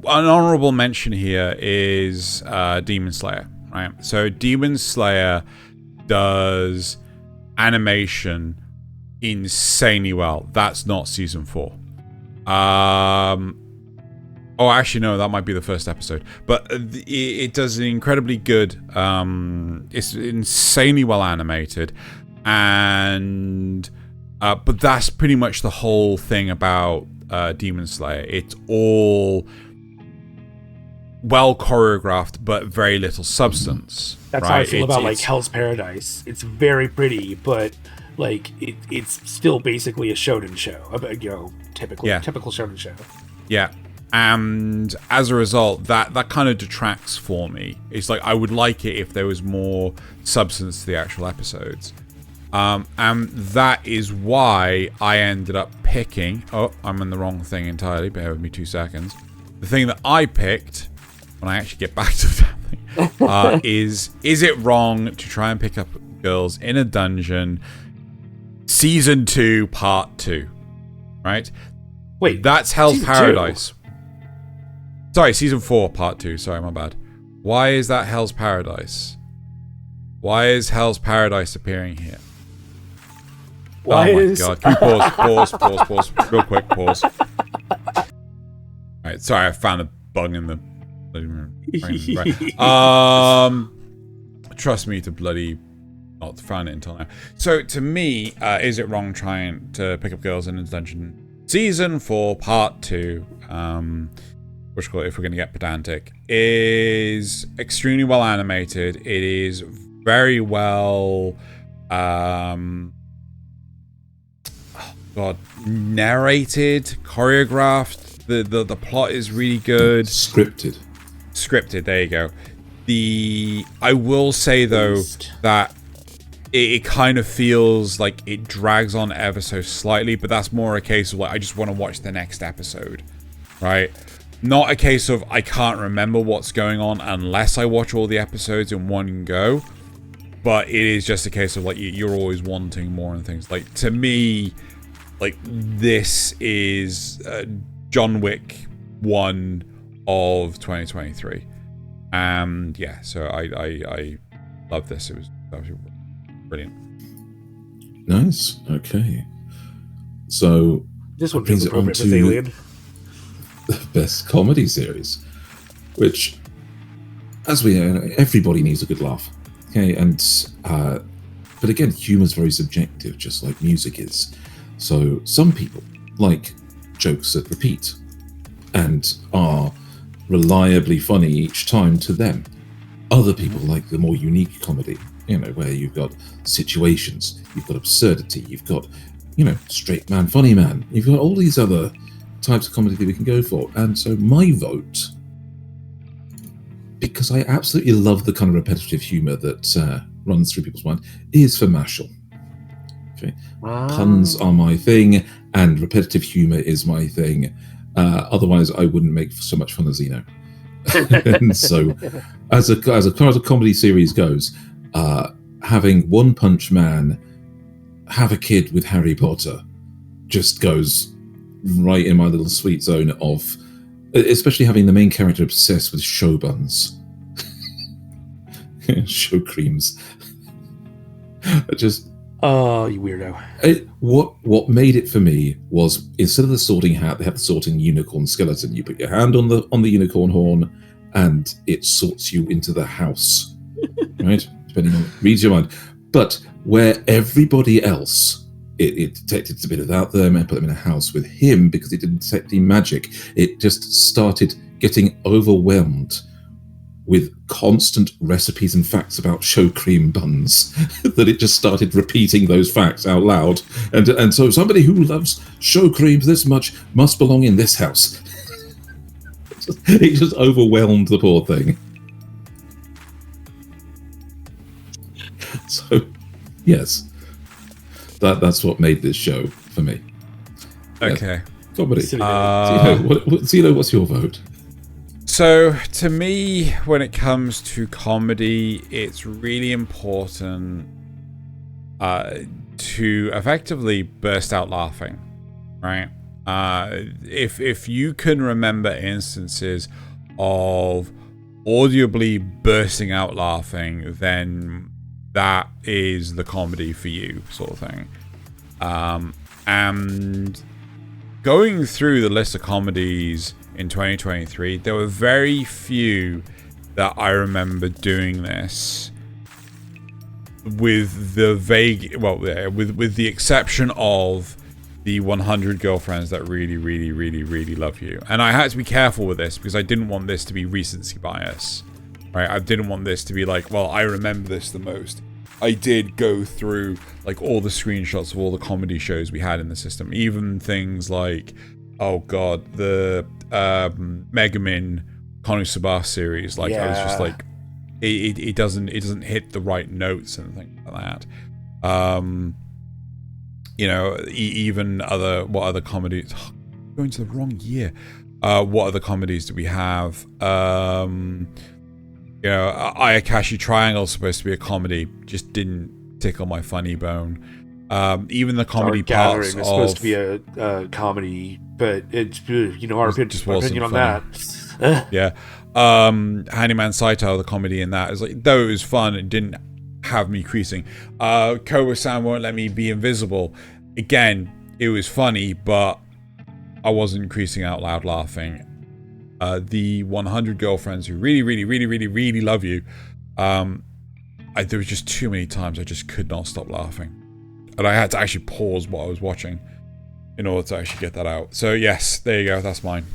honorable mention here is Demon Slayer. Right. So, Demon Slayer does animation insanely well. That's not season 4. Oh, actually, no, that might be the first episode. But it does an incredibly good. It's insanely well animated, and but that's pretty much the whole thing about Demon Slayer. It's all well choreographed, but very little substance. That's right? how I feel about like Hell's Paradise. It's very pretty, but like it's still basically a shonen show. Typical shonen show. Yeah. And as a result, that kind of detracts for me. It's like I would like it if there was more substance to the actual episodes. And that is why I ended up picking... Oh, I'm in the wrong thing entirely. Bear with me 2 seconds. The thing that I picked, when I actually get back to the damn thing, is it wrong to try and pick up girls in a dungeon? Season 2, Part 2. Right? Wait, that's Hell's Paradise. 2? Sorry, Season 4, Part 2. Sorry, my bad. Why is that Hell's Paradise? Why is Hell's Paradise appearing here? Why oh my is... god. Can we pause? Real quick, pause. Alright, sorry, I found a bug in the... Trust me to bloody not found it until now. So, to me, is it wrong trying to pick up girls in a dungeon? Season 4, Part 2, if we're going to get pedantic, is extremely well animated. It is very well narrated, choreographed. The plot is really good. Scripted, there you go. I will say though that it kind of feels like it drags on ever so slightly, but that's more a case of like I just want to watch the next episode, right? Not a case of I can't remember what's going on unless I watch all the episodes in one go. But it is just a case of like you're always wanting more and things. Like to me, like this is John Wick 1 of 2023. And yeah, so I love this. It was brilliant. Nice. Okay. So this one brings appropriate for Thaylien. The best comedy series, which, as we know, everybody needs a good laugh. Okay, and but again, humor's very subjective, just like music is. So some people like jokes that repeat and are reliably funny each time to them. Other people like the more unique comedy, where you've got situations, you've got absurdity, you've got, straight man, funny man, you've got all these other types of comedy that we can go for. And so my vote, because I absolutely love the kind of repetitive humor that runs through people's mind, is for Mashal. Okay, puns are my thing, and repetitive humor is my thing. Otherwise, I wouldn't make so much fun of Xeno. And so, as far as a comedy series goes, having One Punch Man have a kid with Harry Potter just goes right in my little sweet zone of, especially having the main character obsessed with show buns, show creams. Just you weirdo. What made it for me was, instead of the sorting hat, they had the sorting unicorn skeleton. You put your hand on the unicorn horn, and it sorts you into the house, right? Depending on reads your mind. But where everybody else, it detected a bit without them and put them in a house with him because it didn't detect any magic. It just started getting overwhelmed with constant recipes and facts about show cream buns that it just started repeating those facts out loud. And so somebody who loves show creams this much must belong in this house. It just overwhelmed the poor thing. So, yes, that's what made this show for me. Okay. Comedy. Zeno. Zeno, what's your vote? So, to me, when it comes to comedy, it's really important to effectively burst out laughing, right? If you can remember instances of audibly bursting out laughing, then that is the comedy for you, sort of thing. And going through the list of comedies in 2023, there were very few that I remember doing this, with the with the exception of the 100 Girlfriends That Really, Really, Really, Really Love You. And I had to be careful with this because I didn't want this to be recency bias, right? I didn't want this to be like, well, I remember this the most. I did go through like all the screenshots of all the comedy shows we had in the system, even things like, oh god, the Megamin Konosuba series. Like, I was just like, it doesn't hit the right notes and things like that. You know, even what other comedies? Oh, going to the wrong year. What other comedies do we have? You know, Ayakashi Triangle is supposed to be a comedy, just didn't tickle my funny bone. Even the comedy parts is supposed to be a comedy, but it's, you know, our opinion on that. Yeah. Handyman Saito, the comedy in that is like, though it was fun, it didn't have me creasing. Koba-san Won't Let Me Be Invisible. Again, it was funny, but I wasn't creasing out loud laughing. The 100 Girlfriends Who Really, Really, Really, Really, Really Love You. There was just too many times I just could not stop laughing. And I had to actually pause what I was watching in order to actually get that out. So yes, there you go, that's mine.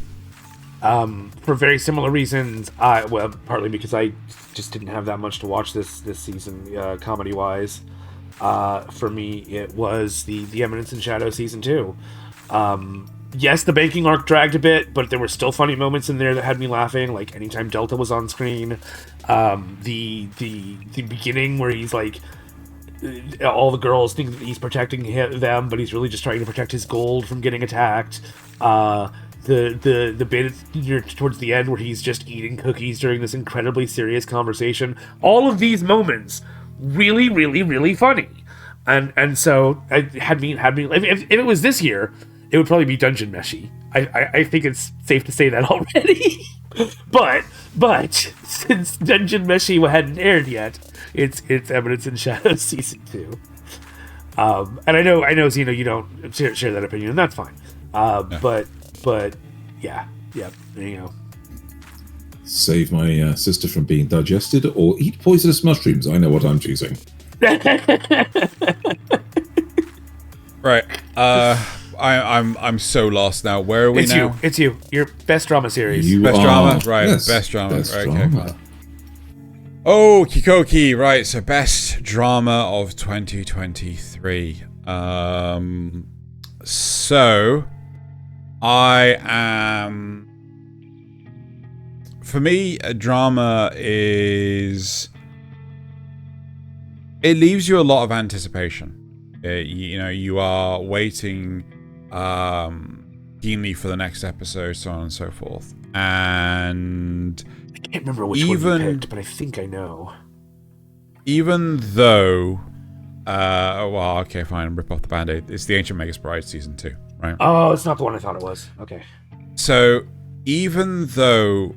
For very similar reasons, partly because I just didn't have that much to watch this season, comedy-wise. For me, it was the Eminence in Shadow Season 2. Yes, the banking arc dragged a bit, but there were still funny moments in there that had me laughing, like anytime Delta was on screen. The beginning where he's like, all the girls think that he's protecting them, but he's really just trying to protect his gold from getting attacked. The bit towards the end where he's just eating cookies during this incredibly serious conversation. All of these moments really, really, really funny, and so it had me. If it was this year, it would probably be Dungeon Meshi. I think it's safe to say that already. but since Dungeon Meshi hadn't aired yet, it's Eminence in Shadow Season 2. And I know, Zeno, you don't share that opinion, and that's fine. Yeah. But yeah, there you go. Save my sister from being digested or eat poisonous mushrooms. I know what I'm choosing. Right. I'm so lost now. Where are we now? It's you. Your best drama series. Best drama? Right. Yes, best drama. Best right, drama. Okay. Oh, Kikoki. Right. So best drama of 2023. So I am. For me, a drama is. It leaves you a lot of anticipation. You are waiting keenly for the next episode, so on and so forth. And I can't remember which one you picked, but I think I know. Even though, well, okay, fine, rip off the band-aid. It's the Ancient Magus Bride Season 2, right? Oh, it's not the one I thought it was. Okay. So, even though,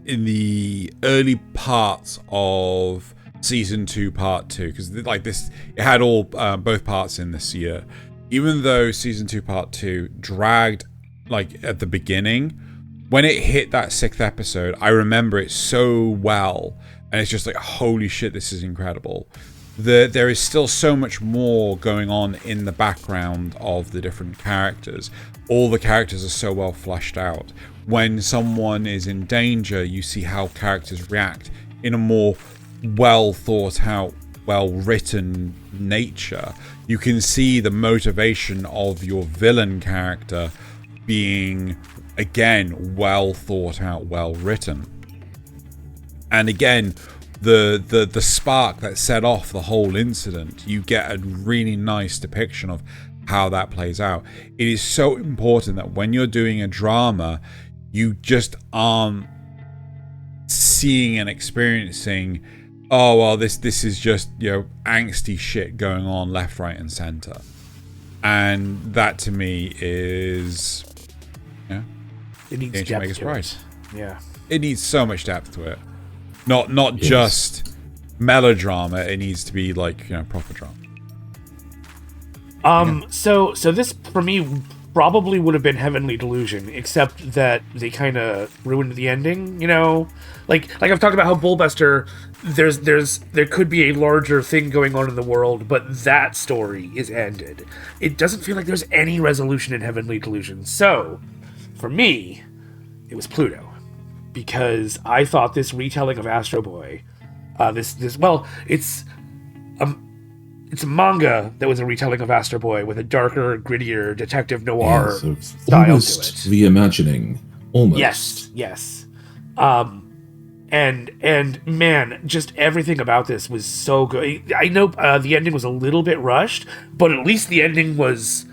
in the early parts of Season 2, Part 2, because like this, it had all both parts in this year. Even though Season 2, Part 2 dragged like at the beginning, when it hit that 6th episode, I remember it so well, and it's just like, holy shit, this is incredible. There is still so much more going on in the background of the different characters. All the characters are so well fleshed out. When someone is in danger, you see how characters react in a more well thought out, well written nature. You can see the motivation of your villain character being, again, well thought out, well written. And again, the spark that set off the whole incident, you get a really nice depiction of how that plays out. It is so important that when you're doing a drama, you just aren't seeing and experiencing, oh well, this is just, you know, angsty shit going on left, right, and center. And that to me is, yeah, it needs depth to it. Yeah, it needs so much depth to it. Not just melodrama. It needs to be like, you know, proper drama. So this for me probably would have been Heavenly Delusion, except that they kind of ruined the ending. You know, like I've talked about how Bullbuster, there could be a larger thing going on in the world, but that story is ended. It doesn't feel like there's any resolution in Heavenly Delusion. So for me, it was Pluto, because I thought this retelling of Astro Boy, it's a manga that was a retelling of Astro Boy with a darker, grittier detective noir style almost to it. Reimagining, almost. Yes. And man, just everything about this was so good. I know the ending was a little bit rushed, but at least the ending was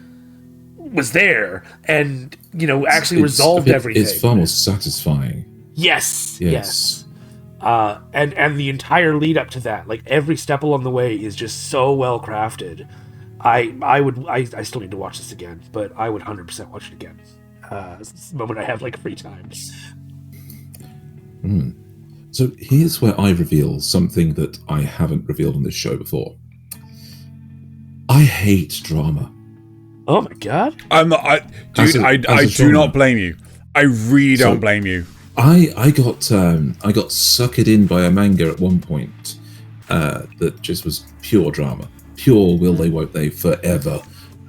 there, and you know, actually resolved everything. It's far more satisfying. Yes. And the entire lead up to that, like every step along the way, is just so well crafted. I still need to watch this again, but I would 100% watch it again. The moment I have like free time. So here's where I reveal something that I haven't revealed on this show before. I hate drama. Oh my god! I do not blame you. I really don't blame you. I got suckered in by a manga at one point that just was pure drama, pure will they won't they forever,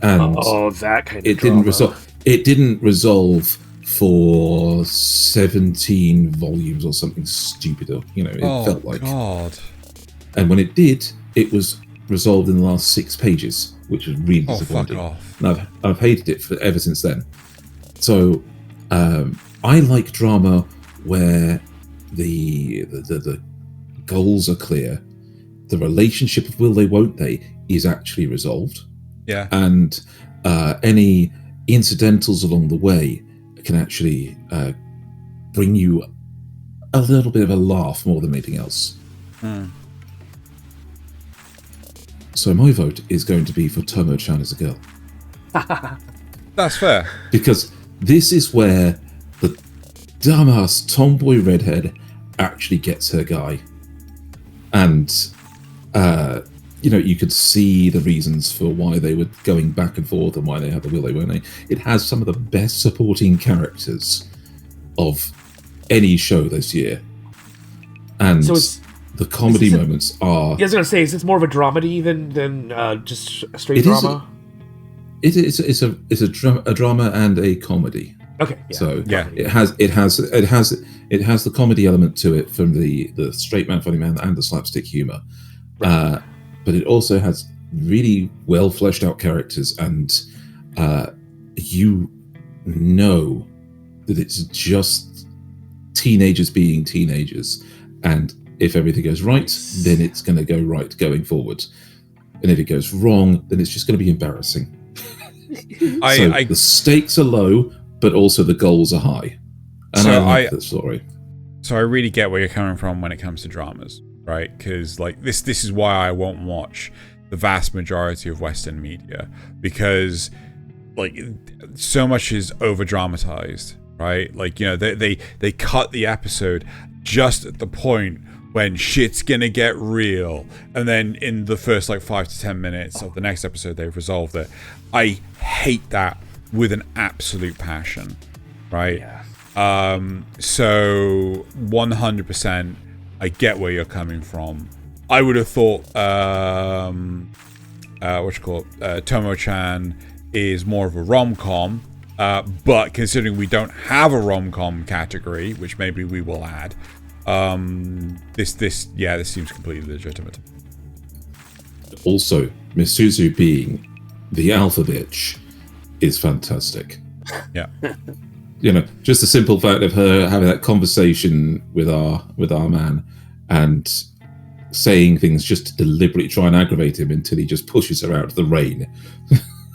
and that kind of drama. It didn't resolve for 17 volumes or something stupid. You know, it felt like. God. And when it did, it was resolved in the last 6 pages, which was really disappointing. Fuck off. And I've hated it ever since then. So I like drama where the goals are clear, the relationship of will they won't they is actually resolved. Yeah. And any incidentals along the way can actually bring you a little bit of a laugh more than anything else. So my vote is going to be for Tomo-chan as a girl. That's fair. Because this is where the dumbass tomboy redhead actually gets her guy. And, you know, you could see the reasons for why they were going back and forth and why they had the will they won't they. It has some of the best supporting characters of any show this year. And so the comedy moments are... I was going to say, is this more of a dramedy than just a straight drama? It's a drama and a comedy. Okay. Yeah. So it has the comedy element to it from the straight man, funny man, and the slapstick humor. Right. But it also has really well fleshed out characters, and you know that it's just teenagers being teenagers, and if everything goes right, then it's going to go right going forward, and if it goes wrong, then it's just going to be embarrassing. The stakes are low, but also the goals are high, and I like the story. So I really get where you're coming from when it comes to dramas, right? Because like this is why I won't watch the vast majority of Western media, because like so much is over dramatized, right? Like, you know, they cut the episode just at the point when shit's gonna get real, and then in the first like 5 to 10 minutes of the next episode they've resolved it. I hate that with an absolute passion, right? So 100%, I get where you're coming from. I would have thought, Tomo-chan is more of a rom-com, but considering we don't have a rom-com category, which maybe we will add, this seems completely legitimate. Also, Misuzu being the alpha bitch is fantastic. Yeah. Just the simple fact of her having that conversation with our man and saying things just to deliberately try and aggravate him until he just pushes her out of the rain.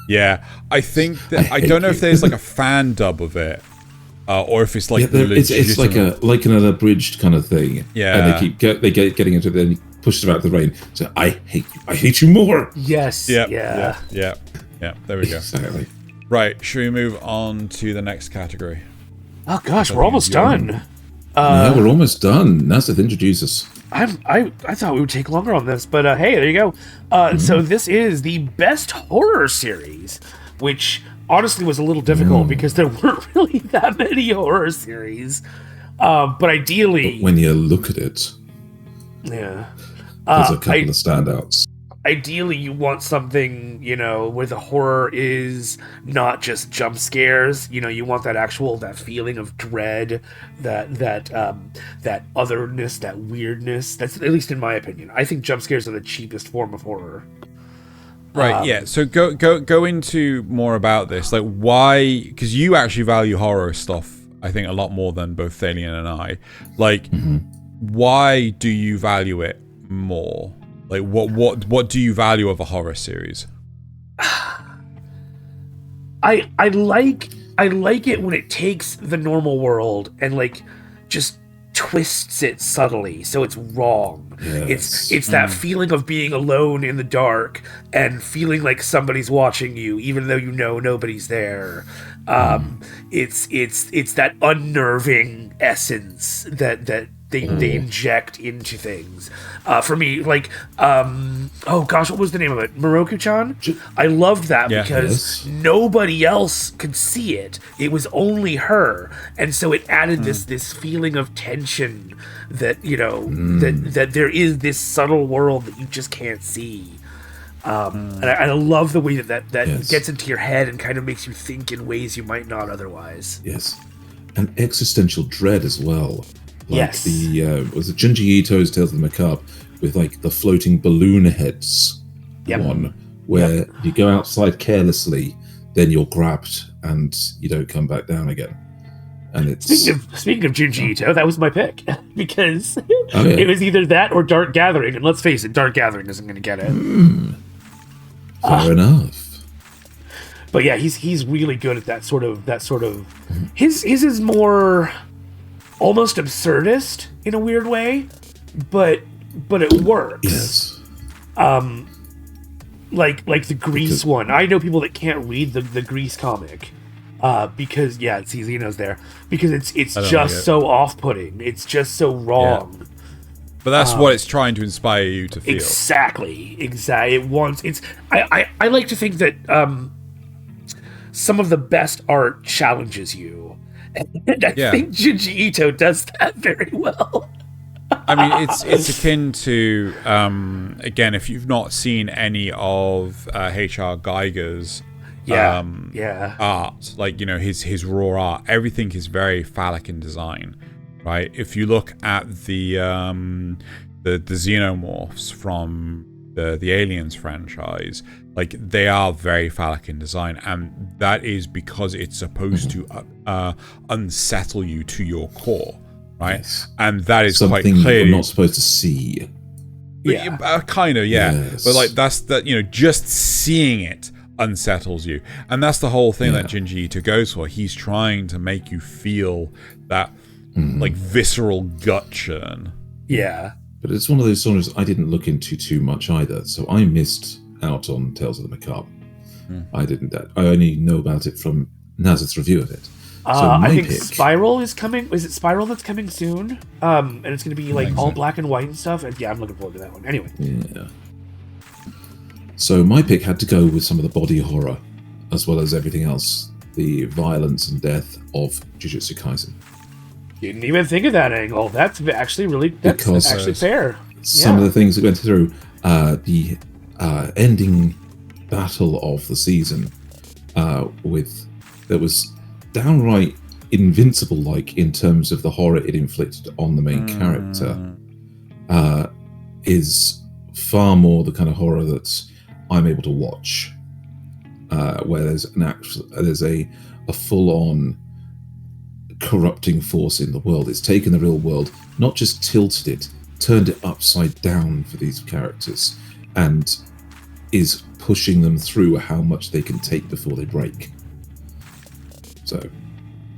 Yeah, I think that I don't know if there's like a fan dub of it, or if it's like it's like an abridged kind of thing. Yeah, and they keep getting into it. Then he pushes her out of the rain. So I hate you more. Yes. Yeah. There we go. Exactly. Right, should we move on to the next category? Oh gosh, we're almost done. Yeah, we're almost done. Nasuth, introduce us. I thought we would take longer on this, but hey, there you go. So this is the best horror series, which honestly was a little difficult because there weren't really that many horror series. But ideally, But when you look at it, yeah, there's a couple of standouts. Ideally, you want something, where the horror is not just jump scares. You want that feeling of dread, that otherness, that weirdness. That's at least in my opinion. I think jump scares are the cheapest form of horror. Right. Yeah. So go into more about this. Like, why? Because you actually value horror stuff, I think, a lot more than both Thaylien and I. Like, why do you value it more? Like, what do you value of a horror series? I like it when it takes the normal world and just twists it subtly so it's wrong. Yes. It's that feeling of being alone in the dark and feeling like somebody's watching you even though nobody's there. It's that unnerving essence that they inject into things. For me, oh gosh, what was the name of it? Moroku-chan? I loved that because nobody else could see it. It was only her. And so it added this feeling of tension that, that there is this subtle world that you just can't see. And I love the way that gets into your head and kind of makes you think in ways you might not otherwise. Yes. And existential dread as well. Yes. Was it Junji Ito's Tales of the Macabre with the floating balloon heads one, where you go outside carelessly, then you're grabbed and you don't come back down again. And it's speaking of Junji Ito, that was my pick because it was either that or Dark Gathering, and let's face it, Dark Gathering isn't going to get it. Fair enough. But yeah, he's really good at that sort of his is more almost absurdist in a weird way, but it works. Yes. Like the Grease one. I know people that can't read the Grease comic. Because Zeno's there. Because it's just so off-putting. It's just so wrong. Yeah. But that's what it's trying to inspire you to feel. Exactly. I like to think that some of the best art challenges you. And I think Junji Ito does that very well. I mean, it's akin to again, if you've not seen any of H.R. Geiger's art, his raw art, everything is very phallic in design, right? If you look at the xenomorphs from the Aliens franchise, they are very phallic in design, and that is because it's supposed to unsettle you to your core, right? Yes. And that is something quite clearly you're not supposed to see. Kind of, yeah. Yes. But that's that. Just seeing it unsettles you, and that's the whole thing that Junji Ito goes for. He's trying to make you feel that visceral gut churn. Yeah. But it's one of those genres I didn't look into too much either, so I missed out on Tales of the Macabre. I only know about it from Nasuth's review of it. I think Spiral is coming. Is it Spiral that's coming soon? And it's going to be all black and white and stuff. And I'm looking forward to that one. Anyway. Yeah. So my pick had to go with some of the body horror, as well as everything else the violence and death of Jujutsu Kaisen. Didn't even think of that angle. That's actually fair. Some of the things that went through the ending battle of the season that was downright invincible-like in terms of the horror it inflicted on the main character is far more the kind of horror that I'm able to watch, where there's a full-on corrupting force in the world. It's taken the real world, not just tilted it, turned it upside down for these characters, and is pushing them through how much they can take before they break. So,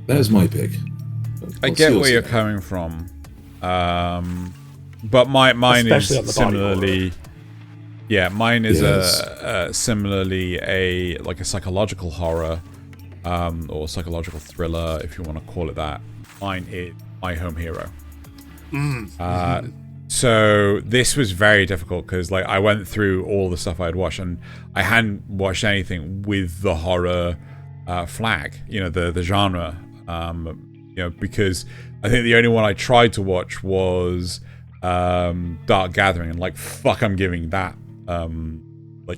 there's my pick. I get where you're coming from, but mine Especially is similarly. Yeah, mine is similarly a psychological horror, or psychological thriller, if you want to call it that. Mine is My Home Hero. So this was very difficult because I went through all the stuff I had watched, and I hadn't watched anything with the horror flag, the genre, because I think the only one I tried to watch was Dark Gathering, and I'm giving that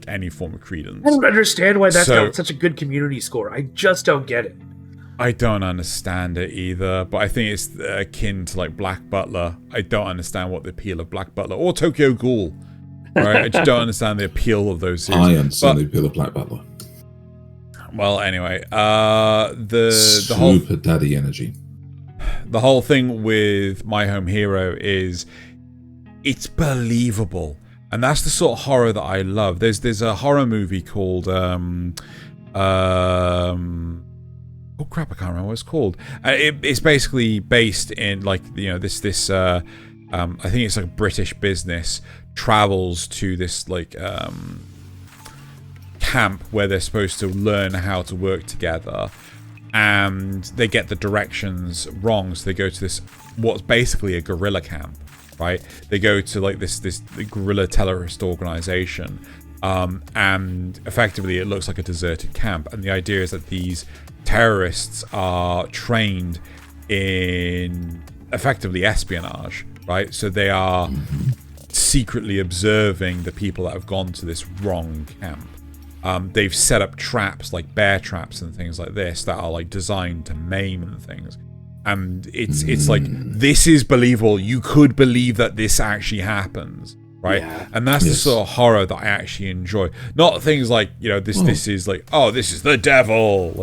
any form of credence. I don't understand why that's got such a good community score. I just don't get it. I don't understand it either, but I think it's akin to Black Butler. I don't understand what the appeal of Black Butler or Tokyo Ghoul. Right? I just don't understand the appeal of those series. I understand the appeal of Black Butler. Well, anyway, the whole super daddy energy. The whole thing with My Home Hero is it's believable, and that's the sort of horror that I love. There's a horror movie called oh crap, I can't remember what it's called. It's basically based in this I think it's a British business travels to this camp where they're supposed to learn how to work together, and they get the directions wrong, so they go to this what's basically a guerrilla camp, right? They go to this guerrilla terrorist organization, and effectively it looks like a deserted camp, and the idea is that these terrorists are trained in effectively espionage, right? So they are secretly observing the people that have gone to this wrong camp. They've set up traps, like bear traps and things like this, that are designed to maim and things. And it's this is believable. You could believe that this actually happens, right? Yeah. And that's the sort of horror that I actually enjoy. Not things this is this is the devil,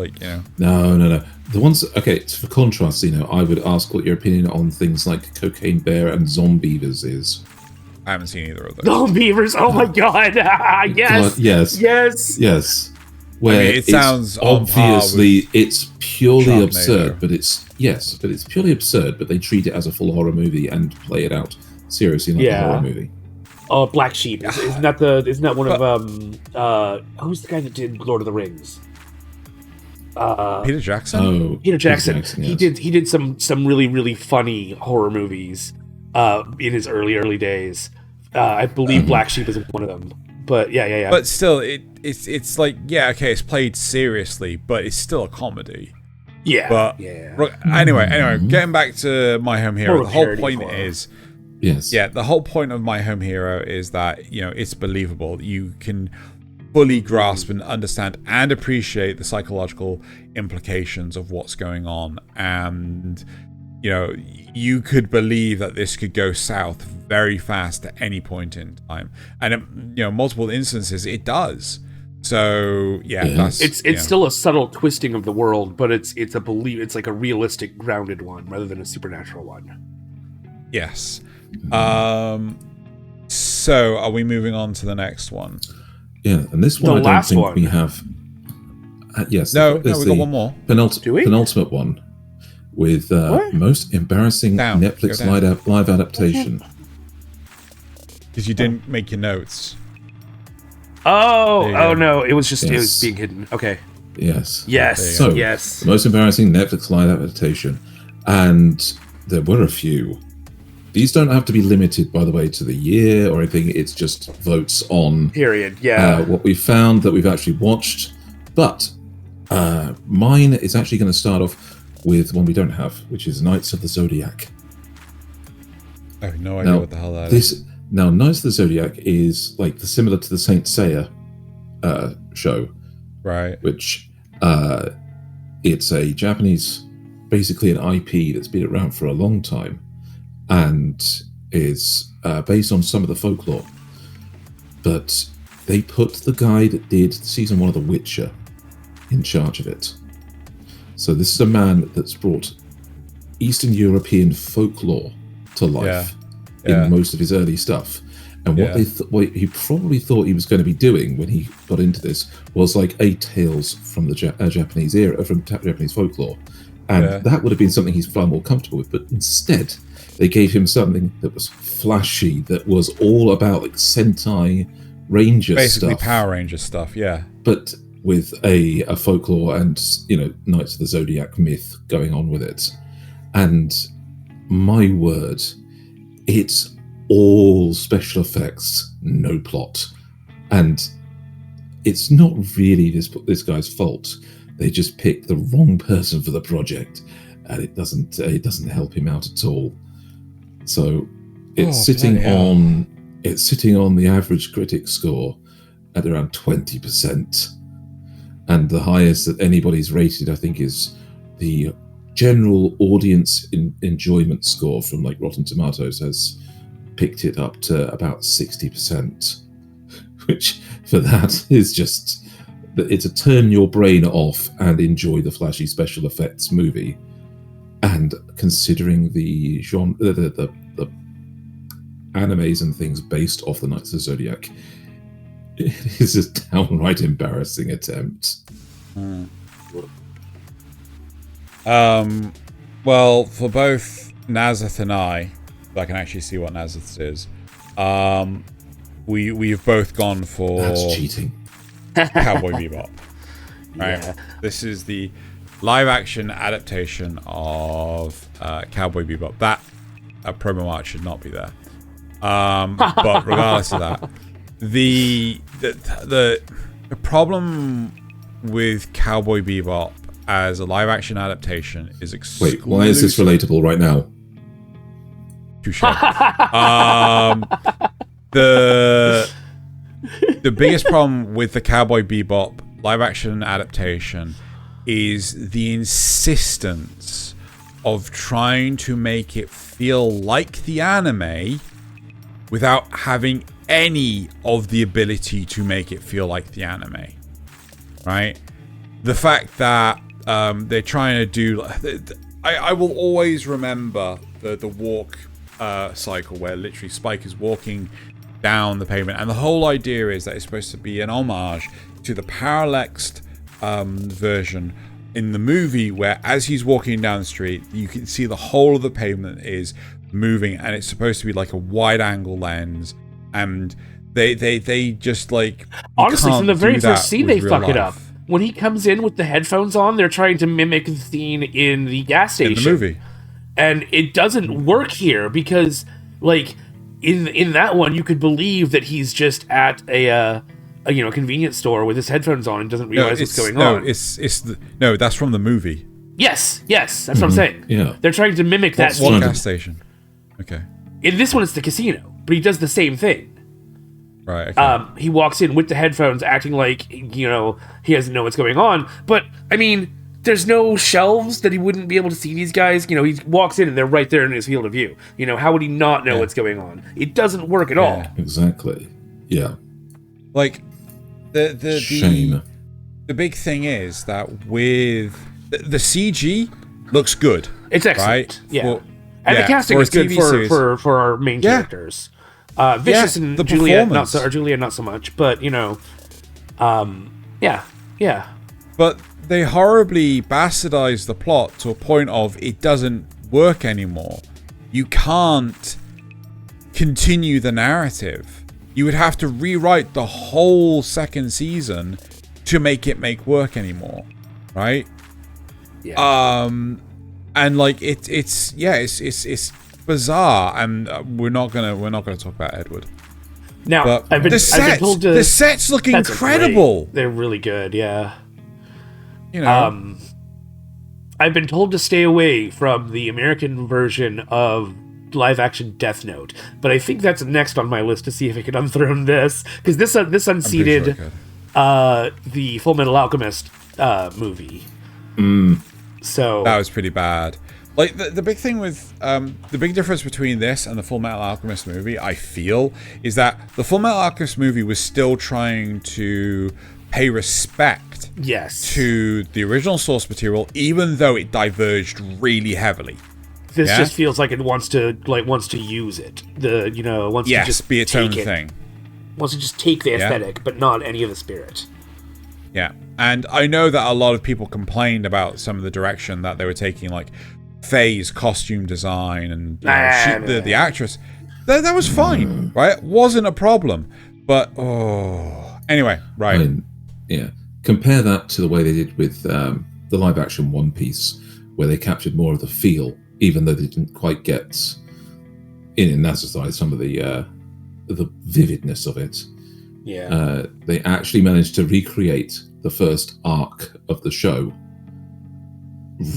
No. The ones, for contrast, I would ask what your opinion on things like Cocaine Bear and Zombievers is. I haven't seen either of those. Zombievers, oh my god! Yes. Where it sounds obviously it's purely absurd, but it's purely absurd, but they treat it as a full horror movie and play it out seriously like a horror movie. Oh, Black Sheep. Isn't that one of who's the guy that did Lord of the Rings? Peter Jackson. Oh, Peter Jackson. Yes. He did some really, really funny horror movies in his early days. I believe Black Sheep is one of them. But yeah. But still, it's it's played seriously, but it's still a comedy. Yeah. But anyway, getting back to My Home Hero, the whole point is. Yes. Yeah, the whole point of My Home Hero is that, it's believable. You can fully grasp and understand and appreciate the psychological implications of what's going on. And, you could believe that this could go south very fast at any point in time. And, multiple instances, it does. So, that's... It's still a subtle twisting of the world, but it's like a realistic, grounded one rather than a supernatural one. Yes. So are we moving on to the next one? Yeah, and this one I don't think we have. Yes. No, we got one more. Penultimate one with most embarrassing Netflix live adaptation. Because you didn't make your notes. Oh no! It was it was being hidden. Okay. Yes. So, the most embarrassing Netflix live adaptation, and there were a few. These don't have to be limited, by the way, to the year or anything. It's just votes on period. Yeah. What we found that we've actually watched. But Mine is actually going to start off with one we don't have, which is Knights of the Zodiac. I have no idea what the hell that is. Now, Knights of the Zodiac is like similar to the Saint Seiya show, right? Which it's a Japanese, basically an IP that's been around for a long time, and is based on some of the folklore. But they put the guy that did season 1 of The Witcher in charge of it. So this is a man that's brought Eastern European folklore to life in most of his early stuff. And what he probably thought he was going to be doing when he got into this was like a Tales from the Japanese era, from Japanese folklore. And that would have been something he's far more comfortable with. But instead, they gave him something that was flashy, that was all about like Sentai Ranger basically stuff. Power Ranger stuff, yeah. But with a folklore and, Knights of the Zodiac myth going on with it. And my word, it's all special effects, no plot. And it's not really this guy's fault. They just picked the wrong person for the project, and it doesn't help him out at all. So it's sitting on the average critic score at around 20%. And the highest that anybody's rated, I think, is the general audience enjoyment score from like Rotten Tomatoes has picked it up to about 60%, which for that is just, it's a turn your brain off and enjoy the flashy special effects movie. And considering the genre, the animes and things based off the Knights of the Zodiac, it is a downright embarrassing attempt. Well, for both Nasuth and I can actually see what Nasuth is. We've both gone for That's cheating. Cowboy Bebop. Right. Yeah. This is the live-action adaptation of Cowboy Bebop. That promo art should not be there. But regardless of that, the problem with Cowboy Bebop as a live-action adaptation is Wait, why is this relatable right now? Touche. The biggest problem with the Cowboy Bebop live-action adaptation is the insistence of trying to make it feel like the anime without having any of the ability to make it feel like the anime, right? The fact that they're trying to do... I will always remember the walk cycle where literally Spike is walking down the pavement, and the whole idea is that it's supposed to be an homage to the parallaxed version in the movie, where as he's walking down the street, you can see the whole of the pavement is moving, and it's supposed to be like a wide angle lens, and they just like, honestly, from the very first scene they fuck life. it up. When he comes in with the headphones on, they're trying to mimic the scene in the gas station. In the movie. And it doesn't work here because, like, in that one, you could believe that he's just at a convenience store with his headphones on and doesn't realize what's going on. No, that's from the movie. Yes, that's what I'm saying. Yeah. They're trying to mimic that What scene. gas station? Okay. In this one, it's the casino, but he does the same thing. Right, okay. He walks in with the headphones, acting like, he doesn't know what's going on. But, I mean, there's no shelves that he wouldn't be able to see these guys. He walks in and they're right there in his field of view. How would he not know what's going on? It doesn't work at all. Exactly. Yeah. Like, Shame. the big thing is that with... The CG looks good. It's excellent. Right? Yeah. And the casting is good for our main characters. Vicious and Juliet, not so much, but yeah. But they horribly bastardize the plot to a point of it doesn't work anymore. You can't continue the narrative. You would have to rewrite the whole second season to make it work anymore, right? Yeah. And like it's bizarre, and we're not gonna talk about Edward. Now, But I've been told to... the sets look incredible. They're really good, yeah. You know, I've been told to stay away from the American version of live-action Death Note, but I think that's next on my list to see if I can unthrone this, because this unseated the Full Metal Alchemist movie. So that was pretty bad. Like the big thing with the big difference between this and the Full Metal Alchemist movie, I feel, is that the Full Metal Alchemist movie was still trying to pay respect to the original source material, even though it diverged really heavily. This just feels like it wants to use it. Wants to just be its own thing. Wants to just take the aesthetic, but not any of the spirit. Yeah, and I know that a lot of people complained about some of the direction that they were taking, like Faye's costume design and the actress. That was fine, right? It wasn't a problem. But anyway, right. Compare that to the way they did with the live-action One Piece, where they captured more of the feel, even though they didn't quite get in Nasuth's eyes some of the vividness of it. Yeah. They actually managed to recreate the first arc of the show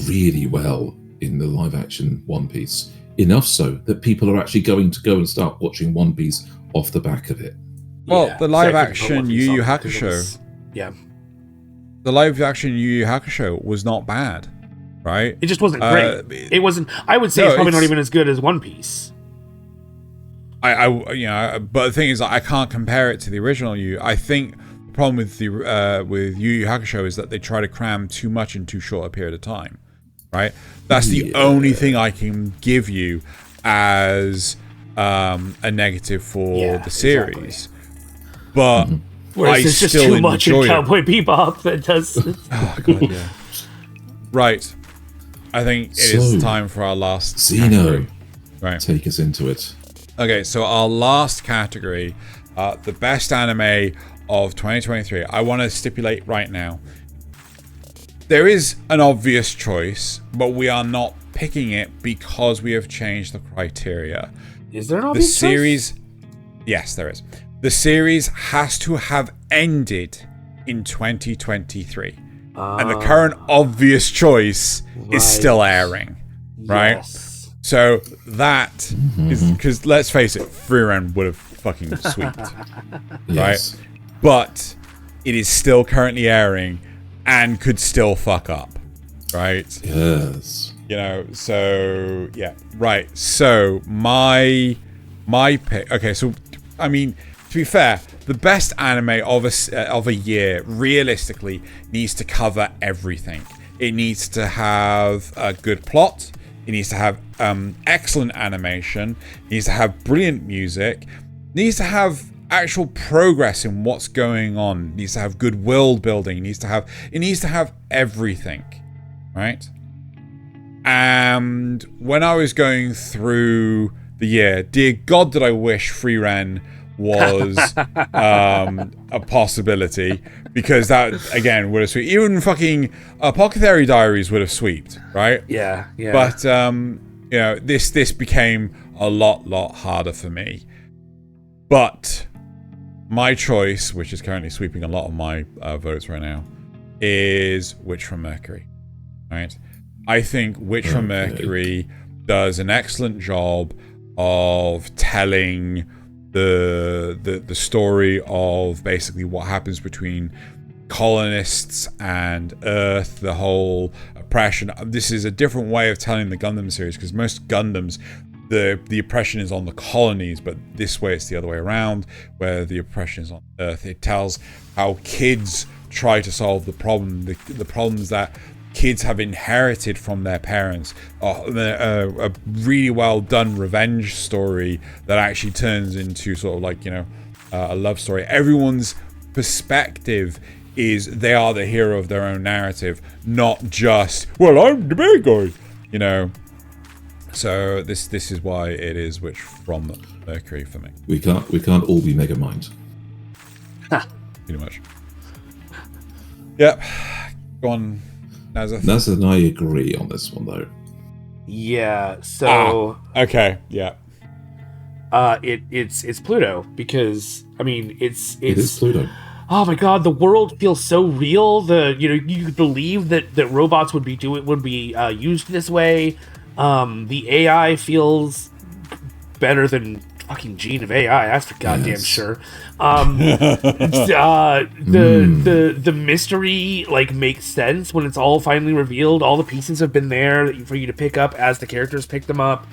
really well in the live-action One Piece. Enough so that people are actually going to go and start watching One Piece off the back of it. Well, the live-action Yu Yu Hakusho... The live-action Yu Yu Hakusho was not bad, right? It just wasn't great. It wasn't... I would say it's probably not even as good as One Piece. But the thing is, I can't compare it to the original Yu. I think the problem with Yu Yu Hakusho is that they try to cram too much in too short a period of time, right? That's the only thing I can give you as a negative for the series. Exactly. But whereas there's just too much in Cowboy Bebop that does. Oh god, yeah. Right. I think it is time for our last Xeno. Right. Take us into it. Okay, so our last category, the best anime of 2023. I want to stipulate right now, there is an obvious choice, but we are not picking it because we have changed the criteria. Is there an obvious choice? Yes, there is. The series has to have ended in 2023. And the current obvious choice is still airing, right? Yes. So that is, because let's face it, Freerun would have fucking sweeped, right? But it is still currently airing and could still fuck up, right? Yes. So yeah, right. So my pick. Okay, so I mean, to be fair, the best anime of a year realistically needs to cover everything. It needs to have a good plot. It needs to have excellent animation. It needs to have brilliant music. It needs to have actual progress in what's going on. It needs to have good world building. It needs to have everything, right? And when I was going through the year, dear God, did I wish Freerun was a possibility, because that again would have swept. Even fucking Apothecary Diaries would have swept, right? Yeah. But this became a lot harder for me. But my choice, which is currently sweeping a lot of my votes right now, is Witch from Mercury. Right? I think Witch from Mercury does an excellent job of telling the story of basically what happens between colonists and Earth, the whole oppression. This is a different way of telling the Gundam series, because most Gundams, the oppression is on the colonies, but this way it's the other way around, where the oppression is on Earth. It tells how kids try to solve the problem, the problems that kids have inherited from their parents. A really well done revenge story that actually turns into sort of like, a love story. Everyone's perspective is they are the hero of their own narrative, not just, well, I'm the bad guy, So this is why it is Witch from Mercury for me. We can't all be Megamind. Pretty much. Yep. Go on, Nasuth. Nasuth and I agree on this one, though. Yeah. So. Okay. Yeah. It's Pluto, because I mean it is Pluto. oh my god, the world feels so real. You could believe that robots would be used this way. The AI feels better than fucking Gene of AI. That's for goddamn sure. The mystery like makes sense when it's all finally revealed. All the pieces have been there for you to pick up as the characters pick them up.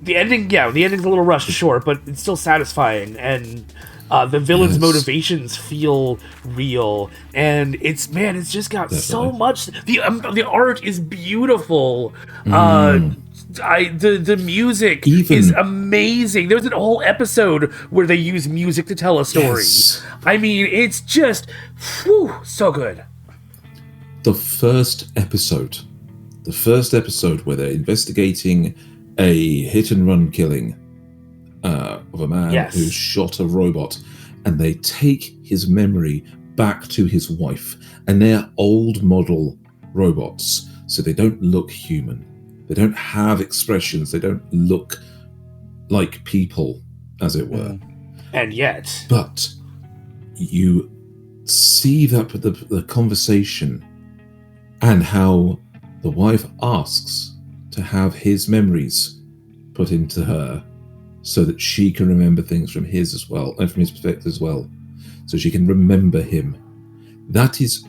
The ending, the ending's a little rushed, sure, but it's still satisfying, and the villain's motivations feel real, and it's just got so much. The art is beautiful. The music is amazing. There's an whole episode where they use music to tell a story. Yes. I mean, it's just so good. The first episode where they're investigating a hit-and-run killing of a man who shot a robot, and they take his memory back to his wife, and they're old model robots, so they don't look human. They don't have expressions. They don't look like people, as it were. And yet... But you see that the conversation and how the wife asks to have his memories put into her so that she can remember things from his as well, and from his perspective as well, so she can remember him. That is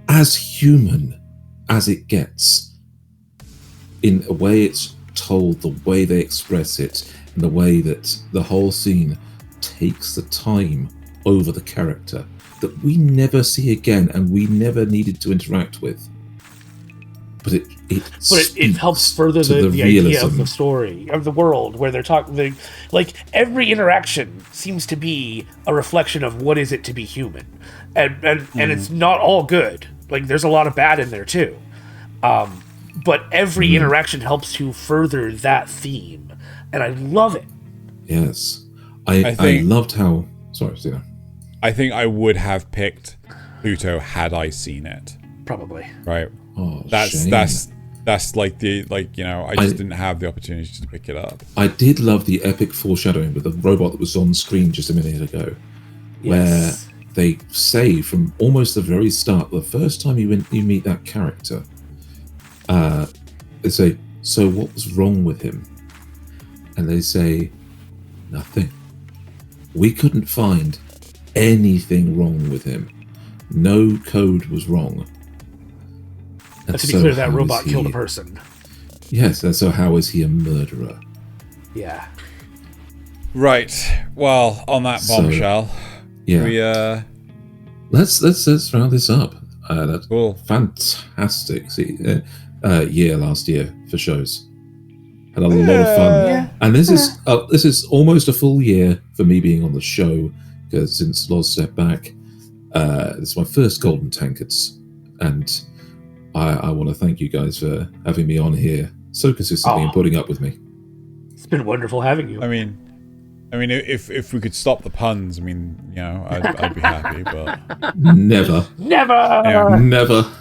as human as it gets. In a way it's told, the way they express it, and the way that the whole scene takes the time over the character that we never see again and we never needed to interact with. But it helps further the idea of the story, of the world, where they're talking. Like, every interaction seems to be a reflection of what is it to be human, and it's not all good. Like, there's a lot of bad in there too. But every interaction helps to further that theme, and I love it. Yes, I loved how. Sorry, Zeno. I think I would have picked Pluto had I seen it. Probably. Right. Oh, that's shame. that's like I just didn't have the opportunity to pick it up. I did love the epic foreshadowing with the robot that was on screen just a minute ago, where they say from almost the very start, the first time you meet that character, they say, "So what was wrong with him?" And they say, "Nothing. We couldn't find anything wrong with him. No code was wrong." And to be clear, that robot killed a person. Yes, and so how is he a murderer? Yeah. Right. Well, on that bombshell, let's round this up. That's cool. Fantastic year last year for shows. Had a lot of fun, and this is almost a full year for me being on the show, because since Loz stepped back, this is my first Golden Tankards, and I want to thank you guys for having me on here so consistently and putting up with me. It's been wonderful having you. I mean, if we could stop the puns, I'd be happy, but never. Anyway. Never.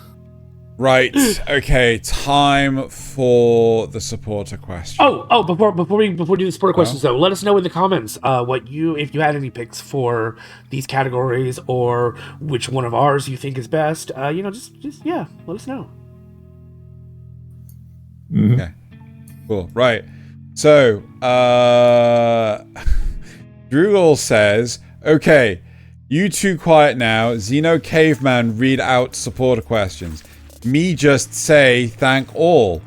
Right. Okay. Time for the supporter question. Before we do the supporter questions, though, let us know in the comments if you had any picks for these categories, or which one of ours you think is best. Just let us know. Mm-hmm. Okay. Cool. Right. So, Drugel says, "Okay, you two quiet now. Xeno Caveman, read out supporter questions. Me just say thank all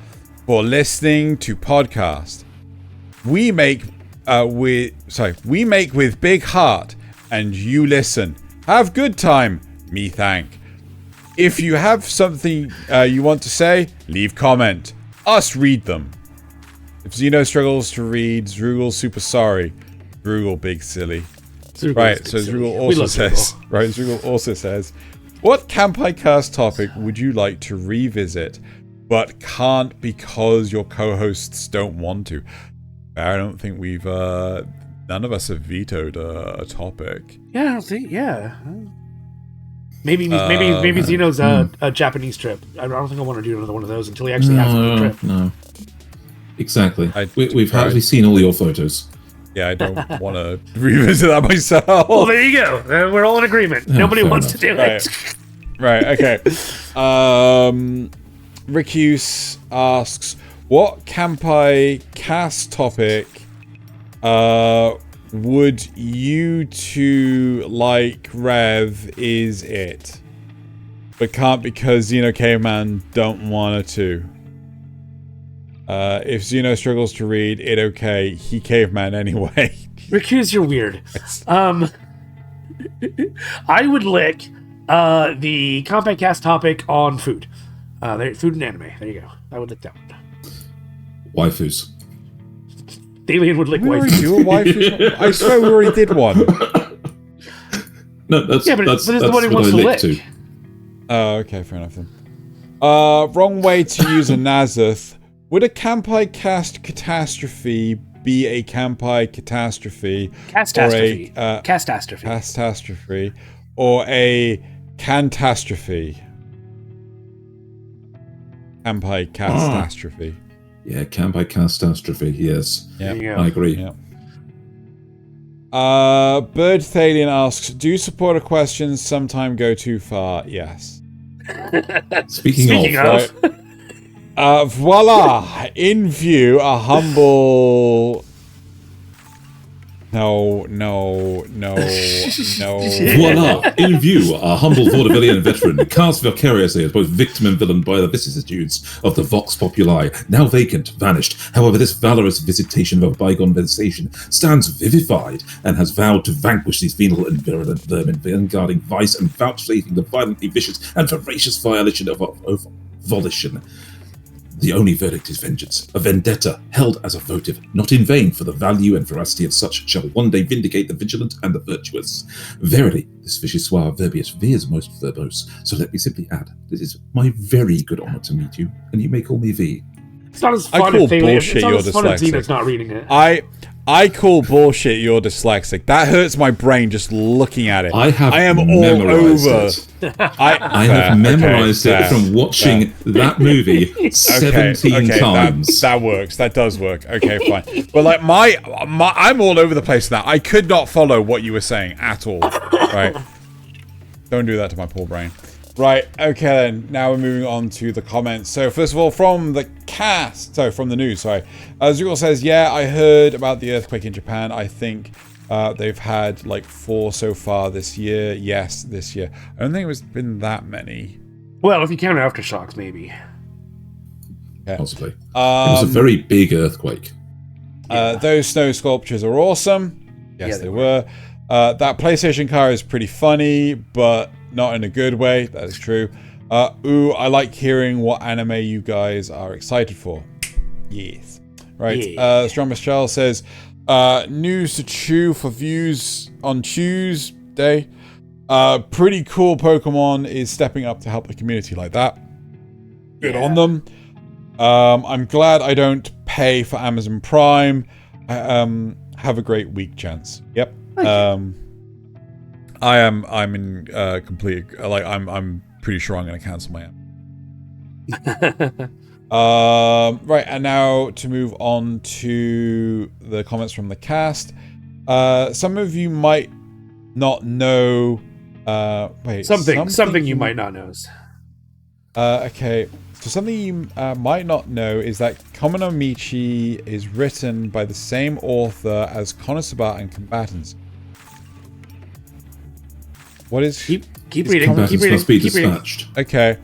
for listening to podcast. We make with big heart, and you listen. Have good time. Me thank. If you have something you want to say, leave comment. Us read them. If Xeno struggles to read, Drugel super sorry. Drugel big silly." Right, so Drugel also says, "What Kanpai Cast topic would you like to revisit, but can't because your co-hosts don't want to?" I don't think we've none of us have vetoed a topic. Yeah, I don't think. Yeah, maybe Xeno's a Japanese trip. I don't think I want to do another one of those until he actually has a trip. No, exactly. We've hardly seen all your photos. Yeah, I don't want to revisit that myself. Well, there you go. We're all in agreement. Nobody wants to do it. Right, okay. Ricuse asks, what Kanpai Cast topic would you two like? Rev is it, but can't because Xeno Caveman don't want to. If Xeno struggles to read, it okay. He caveman anyway. Ricuse, you're weird. I would lick the Kanpai Cast topic on food. Food and anime. There you go. I would lick that one. Waifus. Thaylien would lick We already waifus. do a waifu. I swear we already did one. No, that's but that's it's the one he what wants I to lick lick. to. Oh, okay, fair enough then. Wrong way to use a Nasuth. Would a Kanpai Cast catastrophe be a Kanpai catastrophe? Catastrophe. Or a Catastrophe. catastrophe? Or a catastrophe? Kanpai catastrophe. Yeah, Kanpai catastrophe. Yes, Yeah. There you I go. agree. Yeah. Bird Thaylien asks, do supporter questions sometime go too far? Yes. Speaking of, Voila! In view, a humble... No. voila! In view, our humble vaudevillian veteran, cast vicariously as both victim and villain by the vicissitudes of the Vox Populi, now vacant, vanished. However, this valorous visitation of a bygone sensation stands vivified and has vowed to vanquish these venal and virulent vermin, vanguarding vice and vouchsafing the violently vicious and voracious violation of volition. The only verdict is vengeance, a vendetta held as a votive, not in vain, for the value and veracity of such shall one day vindicate the vigilant and the virtuous. Verily, this vichyssoise verbius veers most verbose, so let me simply add, this is my very good honour to meet you, and you may call me V. It's not as I fun call as Thaylien. bullshit It's not you're as fun as dyslexic. Xeno's not reading it. I call bullshit you're dyslexic. That hurts my brain just looking at it. I am all memorized over. it. I have memorized it from watching that movie 17 times. That works. That does work. Okay, fine. But like I'm all over the place now. I could not follow what you were saying at all. Right. Don't do that to my poor brain. Right, okay then, now we're moving on to the comments. So first of all, from the news, sorry. Zugal says, yeah, I heard about the earthquake in Japan. I think they've had like 4 so far this year. Yes, this year. I don't think it's been that many. Well, if you count aftershocks, maybe. Okay. Possibly. It was a very big earthquake. Those snow sculptures are awesome. Yes, they were. That PlayStation car is pretty funny, but not in a good way. That is true. Ooh, I like hearing what anime you guys are excited for. Yes. Right. Yeah. Strong Michelle says, news to chew for views on Tuesday. Pretty cool Pokemon is stepping up to help the community like that. Good on them. I'm glad I don't pay for Amazon Prime. Have a great week, Chance. Yep. I'm in complete, like, I'm pretty sure I'm going to cancel my app. Right, and now to move on to the comments from the cast. Some of you might not know. Something you might not know. Okay, so something you might not know is that Komonomichi is written by the same author as Konosuba and Combatants. What is... Keep reading. Combatants must be dispatched. Okay.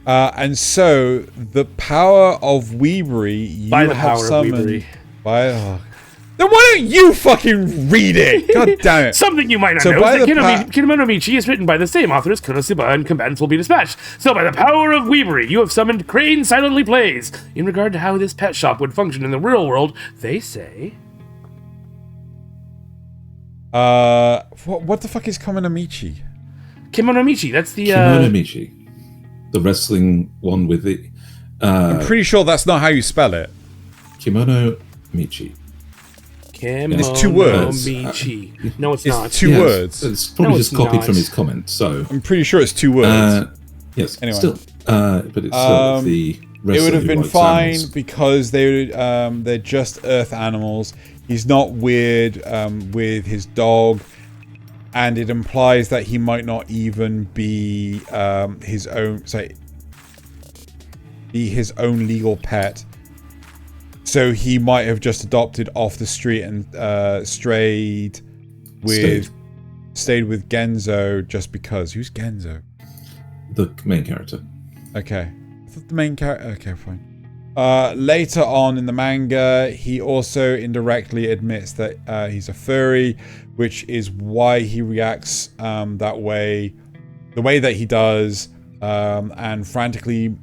And so, the power of Weebury, you By the have power of summoned... Weebury. Then why don't you fucking read it? God damn it. Something you might not So know by is that the Komonomichi is written by the same author as Konosuba, and Combatants will be dispatched. So by the power of Weebury, you have summoned Crane Silently Plays. In regard to how this pet shop would function in the real world, they say... What the fuck is Komonomichi? Kimonomichi, that's the... Kimonomichi. The wrestling one with the... I'm pretty sure that's not how you spell it. Kimono Michi. It's 2 words. Kimonomichi. No, it's not. It's 2 words. It's probably No, just it's copied not. from his comment, so... I'm pretty sure it's 2 words. Yes, Anyway. still. But it's still the It wrestler would have who been writes fine animals. because they're just earth animals. He's not weird with his dog, and it implies that he might not even be his own legal pet. So he might have just adopted off the street and stayed with Genzo just because. Who's Genzo? The main character. Okay. I thought the main character... Okay, fine. Later on in the manga, he also indirectly admits that he's a furry, which is why he reacts that way, the way that he does, and frantically...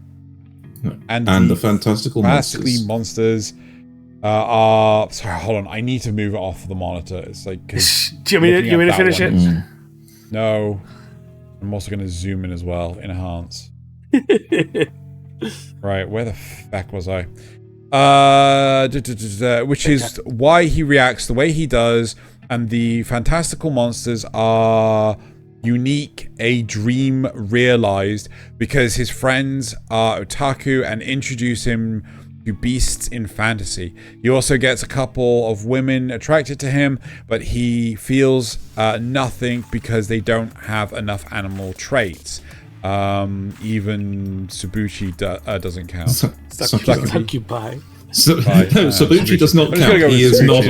And the fantastical monsters are... Sorry, hold on. I need to move it off the monitor. It's like... Do you want me to finish it? No. I'm also going to zoom in as well. Enhance. Right, where the fuck was I? Which is why he reacts the way he does, and the fantastical monsters are unique, a dream realized, because his friends are otaku and introduce him to beasts in fantasy. He also gets a couple of women attracted to him, but he feels nothing because they don't have enough animal traits. Even Subuchi doesn't count. Succubi. Subuchi does not count. He is not.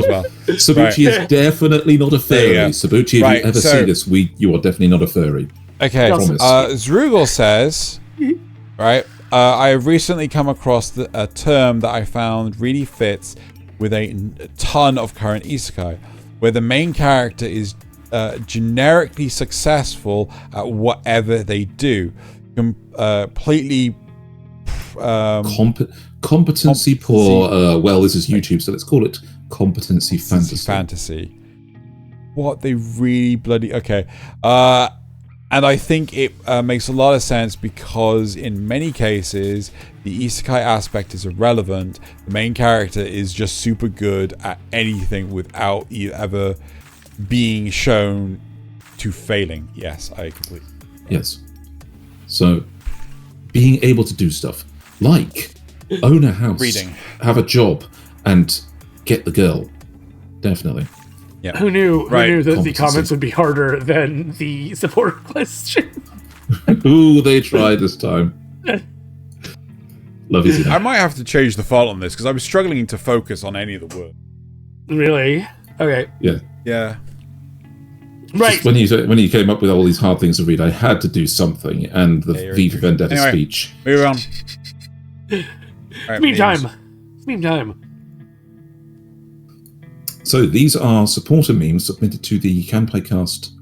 Subuchi is definitely not a furry. Subuchi, if you ever see this, you are definitely not a furry. Okay. Zrugel says, right. I have recently come across a term that I found really fits with a ton of current isekai, where the main character is generically successful at whatever they do, completely competency poor. Well, this is YouTube, so let's call it competency fantasy. What they really bloody okay. And I think it makes a lot of sense because in many cases, the isekai aspect is irrelevant. The main character is just super good at anything without ever being shown to failing. Yes, I completely. Yes. So, being able to do stuff like own a house, have a job, and get the girl. Definitely. Yep. Who knew that the comments would be harder than the support question? Ooh, they tried this time. Love you. I might have to change the font on this because I was struggling to focus on any of the words. Really? Okay. Yeah. Yeah. Right. Just when you came up with all these hard things to read, I had to do something, and the V for Vendetta speech. Move on. Right, meme time. So these are supporter memes submitted to the Kanpai Cast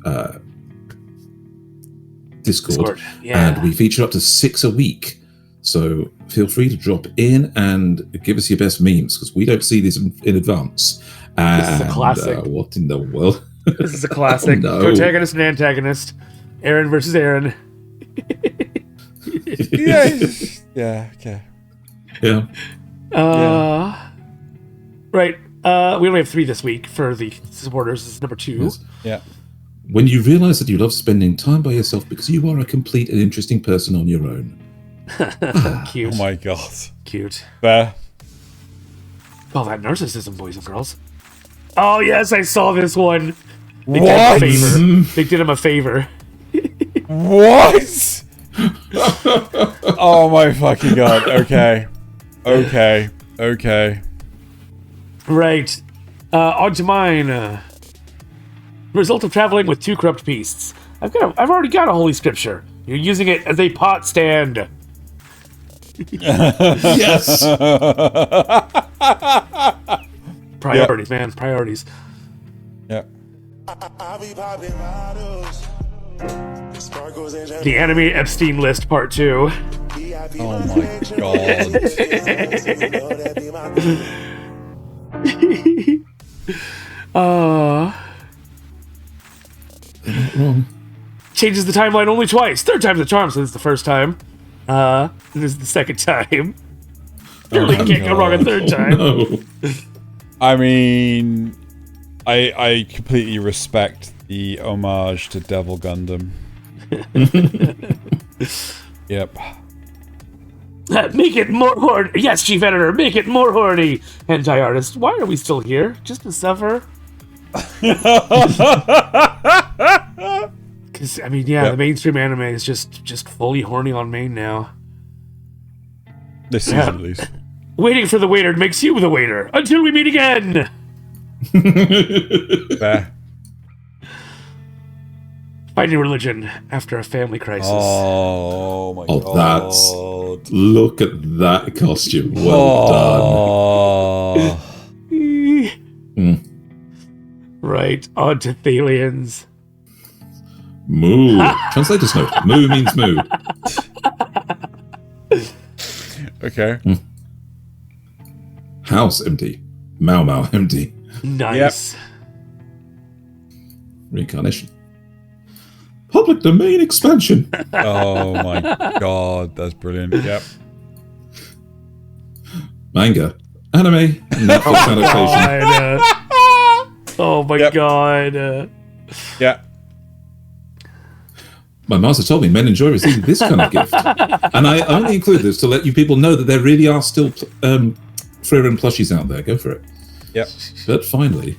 Discord. And we feature up to 6 a week. So feel free to drop in and give us your best memes, because we don't see these in advance. This is a classic. What in the world? This is a classic. Oh, no. Protagonist and antagonist. Aaron versus Aaron. Yeah, okay. Yeah. Right. We only have 3 this week for the supporters. This is number 2. Yes. Yeah. When you realize that you love spending time by yourself because you are a complete and interesting person on your own. Cute. Oh my god. Cute. Fair. Oh, that narcissism, boys and girls. Oh, yes, I saw this one. They what? Did him a favor. They did him a favor. What? Oh my fucking god. Okay. Right. On to mine. Result of traveling with 2 corrupt beasts. I've already got a holy scripture. You're using it as a pot stand. Yes. Priorities, man. Priorities. Yep. The anime Epstein list part 2. Oh my god. Changes the timeline only twice. 3rd time's the charm, so this is the first time. This is the 2nd time. Surely can't go wrong a 3rd time. No. I mean, I completely respect the homage to Devil Gundam. Yep. Make it more horny. Yes, chief editor, make it more horny. Hentai artist, why are we still here? Just to suffer? Because, I mean, yeah, the mainstream anime is just fully horny on main now. This season, at least. Waiting for the waiter makes you the waiter. Until we meet again! Fair. Finding religion after a family crisis. Oh my god. Look at that costume. Well done. Right, on to Thalien's. Moo. Translator's note. Moo means moo. Okay. House empty. Mau Mau empty. Nice. Yep. Reincarnation. Public domain expansion. Oh my god, that's brilliant. Yep. Manga. Anime. Netflix adaptation. Oh my god. Yeah. My master told me men enjoy receiving this kind of gift. And I only include this to let you people know that there really are still Freeran plushies out there. Go for it. Yep. But finally...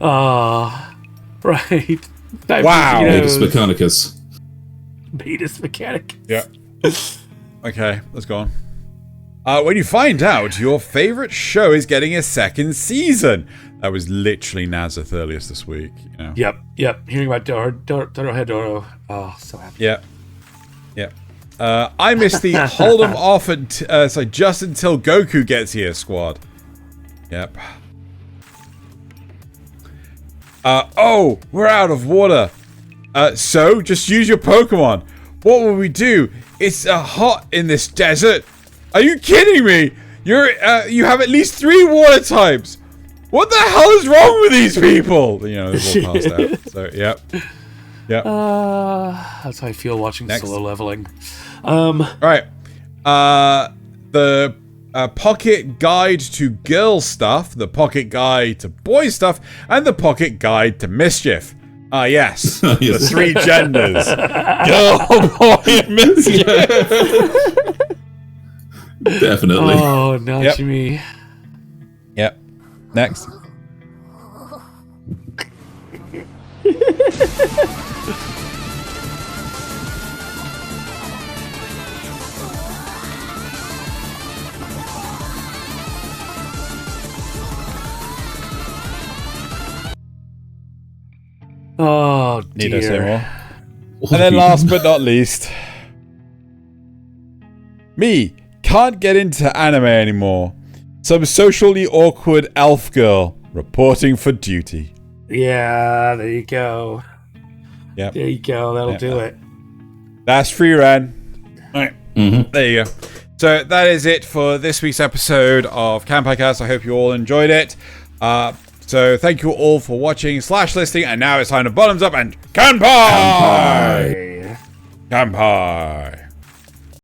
Oh, right. Wow. Beatus Mechanicus. Beatus Mechanic. Yeah. Okay, let's go on. When you find out your favorite show is getting a second season. That was literally Nasuth earliest this week. You know? Yep. Hearing about Dorohedoro. Oh, so happy. Yeah. I missed the hold them off just until Goku gets here squad. Yep. Oh, we're out of water. So just use your Pokemon. What will we do? It's hot in this desert. Are you kidding me? You have at least 3 water types. What the hell is wrong with these people? You know, they've all passed out. So, yep. That's how I feel watching solo leveling. All right. The pocket guide to girl stuff, the pocket guide to boy stuff, and the pocket guide to mischief. Yes. Yes. The 3 genders. Girl, boy, and mischief. Definitely. Oh, Nachimi. Yep. Next. Oh, dear. Need I say more? And then last but not least, me can't get into anime anymore. Some socially awkward elf girl reporting for duty. Yeah, there you go. Yep. There you go. That'll do it. That's Freeran. All right. There you go. So that is it for this week's episode of Kanpai Cast. I hope you all enjoyed it. So thank you all for watching / listening. And now it's time to bottoms up and Kanpai! Kanpai! Kanpai!